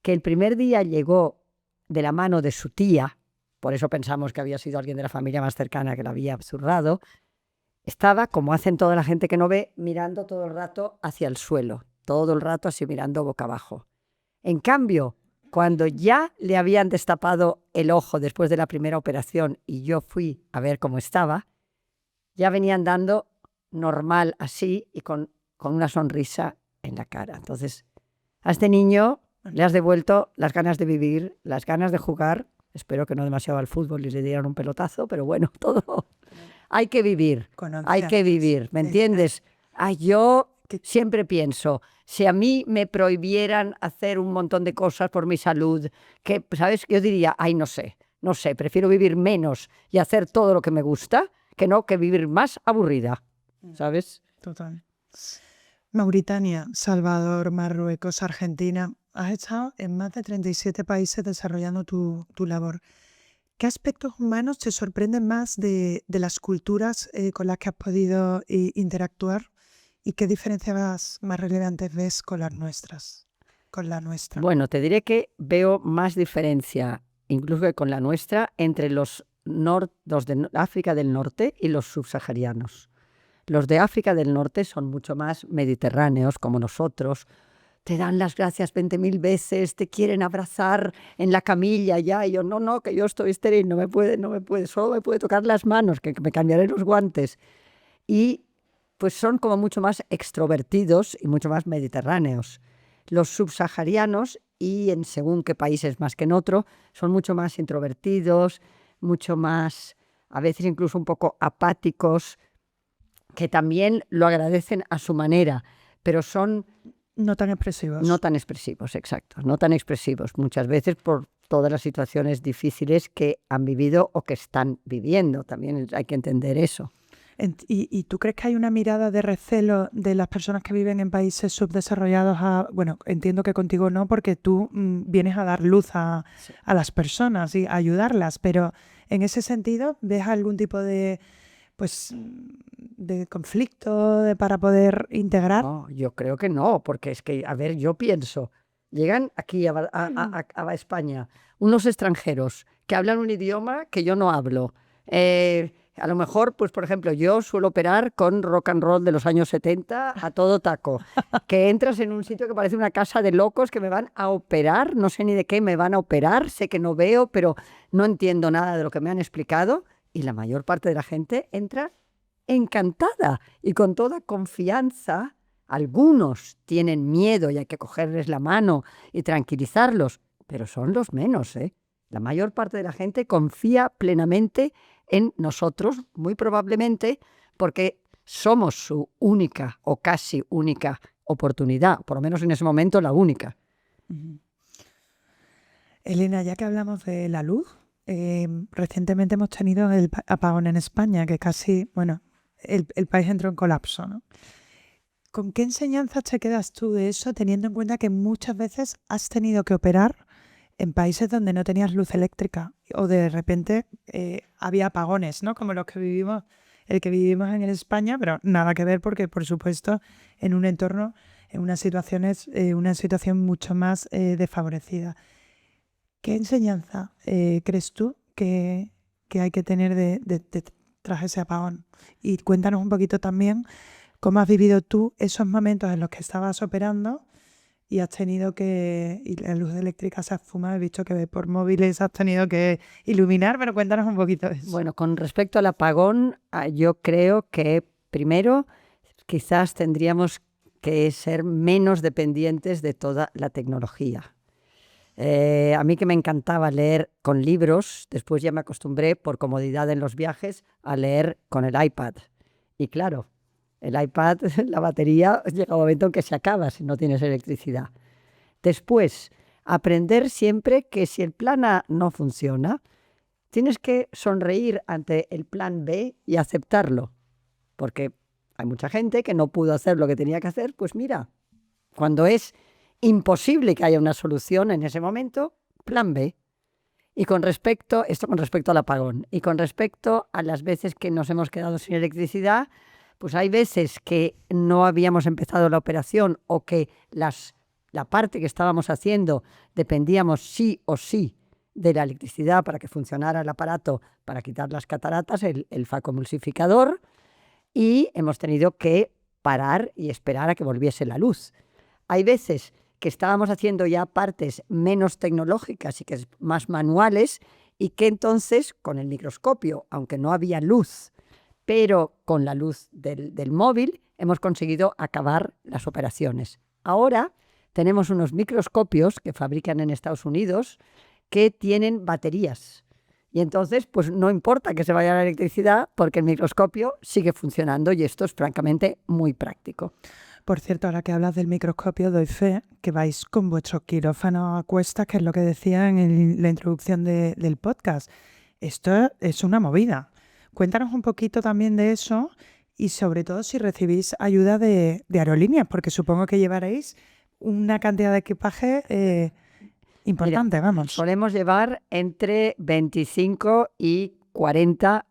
que el primer día llegó de la mano de su tía, por eso pensamos que había sido alguien de la familia más cercana que la había zurrado, estaba, como hacen toda la gente que no ve, mirando todo el rato hacia el suelo, todo el rato así mirando boca abajo. En cambio, cuando ya le habían destapado el ojo después de la primera operación y yo fui a ver cómo estaba, ya venía andando normal así y con una sonrisa en la cara. Entonces, a este niño le has devuelto las ganas de vivir, las ganas de jugar. Espero que no demasiado al fútbol y le dieran un pelotazo, pero bueno, todo. Hay que vivir, hay que vivir, ¿me entiendes? Yo siempre pienso, si a mí me prohibieran hacer un montón de cosas por mi salud, que, ¿sabes? Yo diría, no sé, prefiero vivir menos y hacer todo lo que me gusta que vivir más aburrida, ¿sabes? Total. Mauritania, Salvador, Marruecos, Argentina. Has estado en más de 37 países desarrollando tu labor. ¿Qué aspectos humanos te sorprenden más de las culturas con las que has podido interactuar? ¿Y qué diferencias más relevantes ves con las nuestras? Con la nuestra. Bueno, te diré que veo más diferencia, incluso que con la nuestra, entre los de África del Norte y los subsaharianos. Los de África del Norte son mucho más mediterráneos, como nosotros, te dan las gracias 20.000 veces, te quieren abrazar en la camilla ya, y yo, no, que yo estoy estéril, no me puede, solo me puede tocar las manos, que me cambiaré los guantes. Y pues son como mucho más extrovertidos y mucho más mediterráneos. Los subsaharianos, y en según qué países más que en otro, son mucho más introvertidos, mucho más, a veces incluso un poco apáticos, que también lo agradecen a su manera, pero son No tan expresivos. no tan expresivos, exacto, no tan expresivos, muchas veces por todas las situaciones difíciles que han vivido o que están viviendo. También hay que entender eso. ¿Y tú crees que hay una mirada de recelo de las personas que viven en países subdesarrollados bueno, entiendo que contigo no, porque tú vienes a dar luz a las personas y a ayudarlas, pero en ese sentido, ¿ves algún tipo de, pues, de conflicto para poder integrar? No, yo creo que no, porque es que, a ver, yo pienso, llegan aquí a España unos extranjeros que hablan un idioma que yo no hablo. A lo mejor, pues por ejemplo, yo suelo operar con rock and roll de los años 70 a todo taco, que entras en un sitio que parece una casa de locos que me van a operar, no sé ni de qué me van a operar, sé que no veo, pero no entiendo nada de lo que me han explicado, y la mayor parte de la gente entra encantada y con toda confianza. Algunos tienen miedo y hay que cogerles la mano y tranquilizarlos, pero son los menos, ¿eh? La mayor parte de la gente confía plenamente en nosotros, muy probablemente porque somos su única o casi única oportunidad, por lo menos en ese momento la única. Uh-huh. Elena, ya que hablamos de la luz, recientemente hemos tenido el apagón en España, que casi, bueno, el país entró en colapso, ¿no? ¿Con qué enseñanzas te quedas tú de eso, teniendo en cuenta que muchas veces has tenido que operar en países donde no tenías luz eléctrica o de repente había apagones, ¿no? Como el que vivimos en España, pero nada que ver porque, por supuesto, en un entorno, en una situación mucho más desfavorecida. ¿Qué enseñanza crees tú que hay que tener tras ese apagón? Y cuéntanos un poquito también cómo has vivido tú esos momentos en los que estabas operando y has tenido y la luz eléctrica se ha fumado. He visto que por móviles has tenido que iluminar, pero cuéntanos un poquito de eso. Bueno, con respecto al apagón, yo creo que primero quizás tendríamos que ser menos dependientes de toda la tecnología. A mí que me encantaba leer con libros, después ya me acostumbré por comodidad en los viajes a leer con el iPad. Y claro, el iPad, la batería, llega un momento en que se acaba si no tienes electricidad. Después, aprender siempre que si el plan A no funciona, tienes que sonreír ante el plan B y aceptarlo. Porque hay mucha gente que no pudo hacer lo que tenía que hacer, pues mira, cuando es imposible que haya una solución en ese momento, plan B. Y con respecto al apagón, y con respecto a las veces que nos hemos quedado sin electricidad, pues hay veces que no habíamos empezado la operación o que la parte que estábamos haciendo dependíamos sí o sí de la electricidad para que funcionara el aparato para quitar las cataratas, el facomulsificador, y hemos tenido que parar y esperar a que volviese la luz. Hay veces que estábamos haciendo ya partes menos tecnológicas y que más manuales, y que entonces con el microscopio, aunque no había luz, pero con la luz del móvil hemos conseguido acabar las operaciones. Ahora tenemos unos microscopios que fabrican en Estados Unidos que tienen baterías. Y entonces, pues no importa que se vaya la electricidad porque el microscopio sigue funcionando, y esto es francamente muy práctico. Por cierto, ahora que hablas del microscopio, doy fe que vais con vuestro quirófano a cuestas, que es lo que decía en la introducción del podcast. Esto es una movida. Cuéntanos un poquito también de eso y sobre todo si recibís ayuda de aerolíneas, porque supongo que llevaréis una cantidad de equipaje importante. Mira, vamos. Solemos llevar entre 25 y 40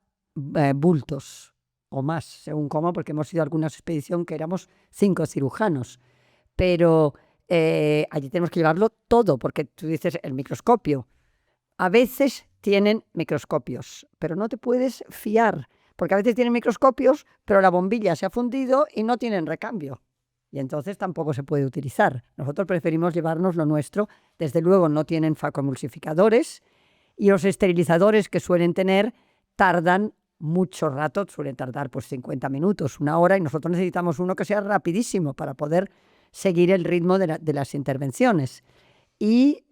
bultos o más, según cómo, porque hemos ido a alguna expedición que éramos 5 cirujanos. Pero allí tenemos que llevarlo todo, porque tú dices el microscopio. A veces tienen microscopios, pero no te puedes fiar, porque a veces tienen microscopios, pero la bombilla se ha fundido y no tienen recambio. y entonces tampoco se puede utilizar. Nosotros preferimos llevarnos lo nuestro. Desde luego no tienen facoemulsificadores y los esterilizadores que suelen tener tardan mucho rato, suelen tardar pues 50 minutos, 1 hora, y nosotros necesitamos uno que sea rapidísimo para poder seguir el ritmo de las intervenciones. Y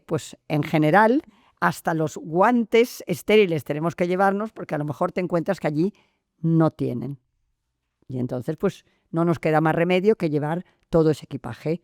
pues en general hasta los guantes estériles tenemos que llevarnos porque a lo mejor te encuentras que allí no tienen. Y entonces pues no nos queda más remedio que llevar todo ese equipaje.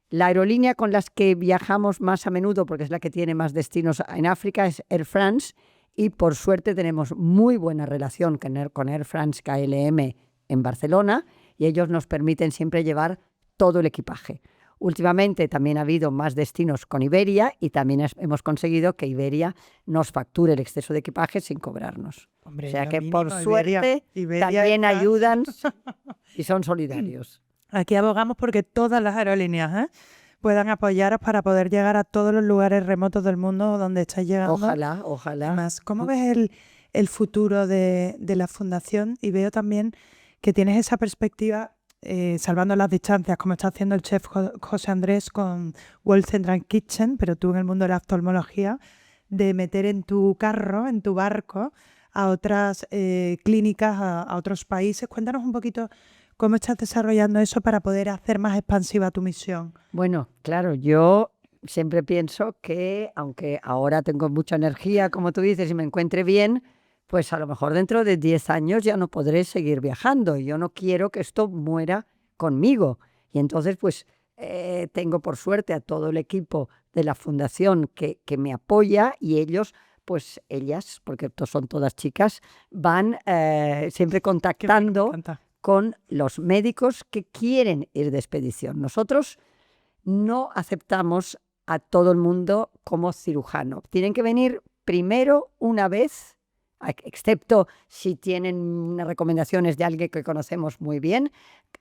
La aerolínea con las que viajamos más a menudo, porque es la que tiene más destinos en África, es Air France, y por suerte tenemos muy buena relación con Air France KLM en Barcelona, y ellos nos permiten siempre llevar todo el equipaje. Últimamente también ha habido más destinos con Iberia y también hemos conseguido que Iberia nos facture el exceso de equipaje sin cobrarnos. Hombre, o sea lo que mínimo, por suerte Iberia también está- ayudan y son solidarios. Aquí abogamos porque todas las aerolíneas puedan apoyaros para poder llegar a todos los lugares remotos del mundo donde estáis llegando. Ojalá, ojalá. Además, ¿cómo ves el futuro de la fundación? Y veo también que tienes esa perspectiva, salvando las distancias, como está haciendo el chef José Andrés con World Central Kitchen, pero tú en el mundo de la oftalmología, de meter en tu carro, en tu barco, a otras clínicas, a otros países. Cuéntanos un poquito cómo estás desarrollando eso para poder hacer más expansiva tu misión. Bueno, claro, yo siempre pienso que, aunque ahora tengo mucha energía, como tú dices, y me encuentre bien, pues a lo mejor dentro de 10 años ya no podré seguir viajando. Y yo no quiero que esto muera conmigo. Y entonces, pues, tengo por suerte a todo el equipo de la fundación que me apoya, y ellos, pues ellas, porque son todas chicas, van siempre contactando con los médicos que quieren ir de expedición. Nosotros no aceptamos a todo el mundo como cirujano. Tienen que venir primero una vez, excepto si tienen unas recomendaciones de alguien que conocemos muy bien,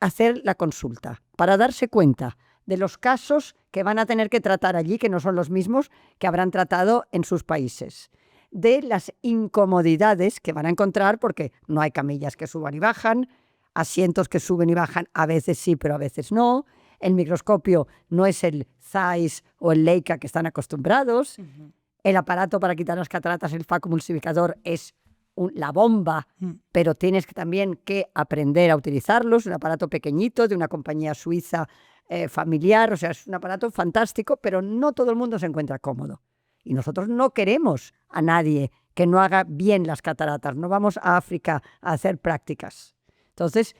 hacer la consulta para darse cuenta de los casos que van a tener que tratar allí, que no son los mismos que habrán tratado en sus países, de las incomodidades que van a encontrar, porque no hay camillas que suban y bajan, asientos que suben y bajan, a veces sí, pero a veces no. El microscopio no es el Zeiss o el Leica que están acostumbrados. El aparato para quitar las cataratas, el facoemulsificador, es la bomba, pero tienes también que aprender a utilizarlo. Es un aparato pequeñito de una compañía suiza familiar, o sea, es un aparato fantástico, pero no todo el mundo se encuentra cómodo. Y nosotros no queremos a nadie que no haga bien las cataratas. No vamos a África a hacer prácticas. Entonces,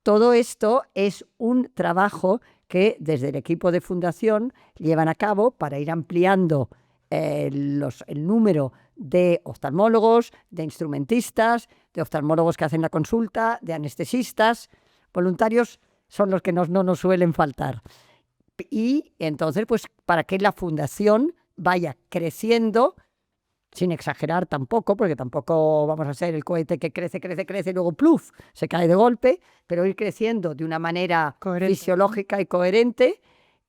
todo esto es un trabajo que desde el equipo de fundación llevan a cabo para ir ampliando el número de oftalmólogos, de instrumentistas, de oftalmólogos que hacen la consulta, de anestesistas. Voluntarios son los que no nos suelen faltar. Y entonces, pues, para que la fundación vaya creciendo, sin exagerar tampoco, porque tampoco vamos a ser el cohete que crece y luego ¡pluf!, se cae de golpe, pero ir creciendo de una manera fisiológica y coherente,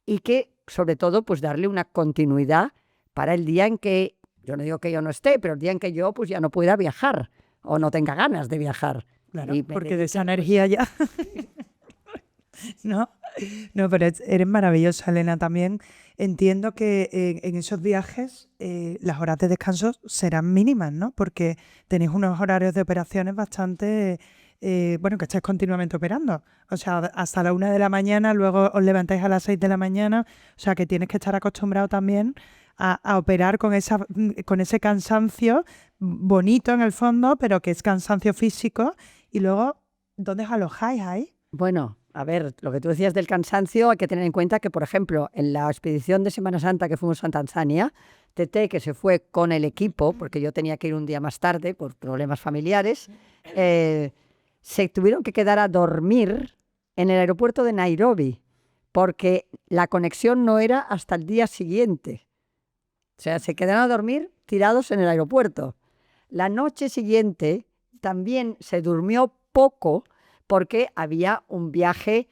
y que, sobre todo, pues darle una continuidad para el día en que, yo no digo que yo no esté, pero el día en que yo pues ya no pueda viajar o no tenga ganas de viajar. Claro, porque de esa energía ya... ¿No? No, pero eres maravillosa, Elena. También entiendo que en esos viajes las horas de descanso serán mínimas, ¿no? Porque tenéis unos horarios de operaciones bastante... bueno, que estáis continuamente operando. O sea, hasta la 1 de la mañana, luego os levantáis a las 6 de la mañana. O sea, que tienes que estar acostumbrado también a operar con ese cansancio bonito en el fondo, pero que es cansancio físico. Y luego, ¿dónde os alojáis ahí? Bueno, a ver, lo que tú decías del cansancio, hay que tener en cuenta que, por ejemplo, en la expedición de Semana Santa que fuimos a Tanzania, Tete, que se fue con el equipo, porque yo tenía que ir un día más tarde por problemas familiares, se tuvieron que quedar a dormir en el aeropuerto de Nairobi, porque la conexión no era hasta el día siguiente. O sea, se quedaron a dormir tirados en el aeropuerto. La noche siguiente también se durmió poco, porque había un viaje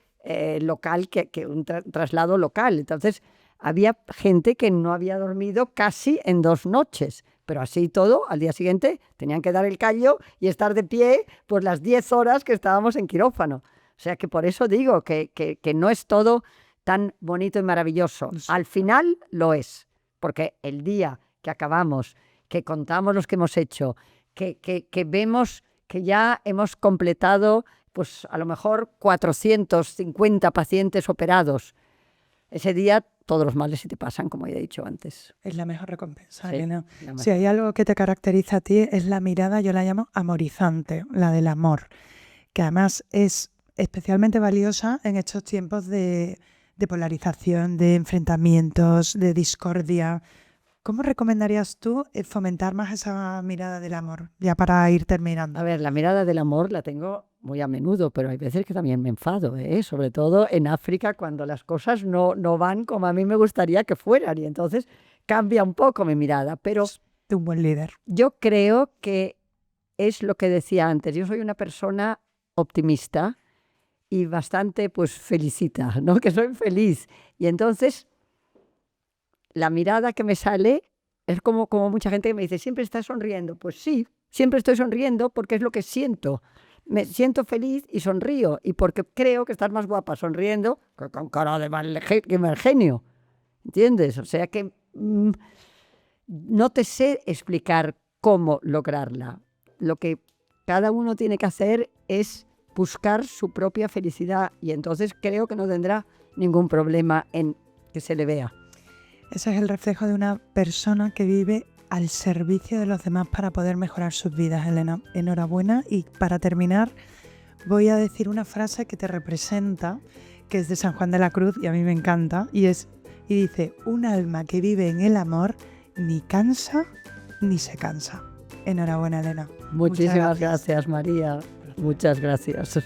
local, un traslado local. Entonces, había gente que no había dormido casi en 2 noches. Pero así todo, al día siguiente tenían que dar el callo y estar de pie pues las 10 horas que estábamos en quirófano. sea que por eso digo que no es todo tan bonito y maravilloso. Sí. Al final lo es, porque el día que acabamos, que contamos los que hemos hecho, que vemos que ya hemos completado, pues a lo mejor 450 pacientes operados, ese día todos los males se te pasan, como ya he dicho antes. Es la mejor recompensa, Sí, Elena. la mejor. Si hay algo que te caracteriza a ti es la mirada, yo la llamo amorizante, la del amor, que además es especialmente valiosa en estos tiempos de polarización, de enfrentamientos, de discordia. ¿Cómo recomendarías tú fomentar más esa mirada del amor? Ya para ir terminando. A ver, la mirada del amor la tengo muy a menudo, pero hay veces que también me enfado, sobre todo en África, cuando las cosas no van como a mí me gustaría que fueran, y entonces cambia un poco mi mirada. Pero De un buen líder. yo creo que es lo que decía antes, yo soy una persona optimista y bastante pues felicita, ¿no? Que soy feliz. Y entonces la mirada que me sale es como mucha gente que me dice, ¿siempre estás sonriendo? Pues sí, siempre estoy sonriendo porque es lo que siento. Me siento feliz y sonrío, y porque creo que estás más guapa sonriendo que con cara de mal genio. ¿Entiendes? O sea que no te sé explicar cómo lograrla. Lo que cada uno tiene que hacer es buscar su propia felicidad, y entonces creo que no tendrá ningún problema en que se le vea. Ese es el reflejo de una persona que vive al servicio de los demás para poder mejorar sus vidas, Elena. Enhorabuena. Y para terminar, voy a decir una frase que te representa, que es de San Juan de la Cruz y a mí me encanta, y dice, un alma que vive en el amor ni cansa ni se cansa. Enhorabuena, Elena. Muchísimas gracias, María. Muchas gracias.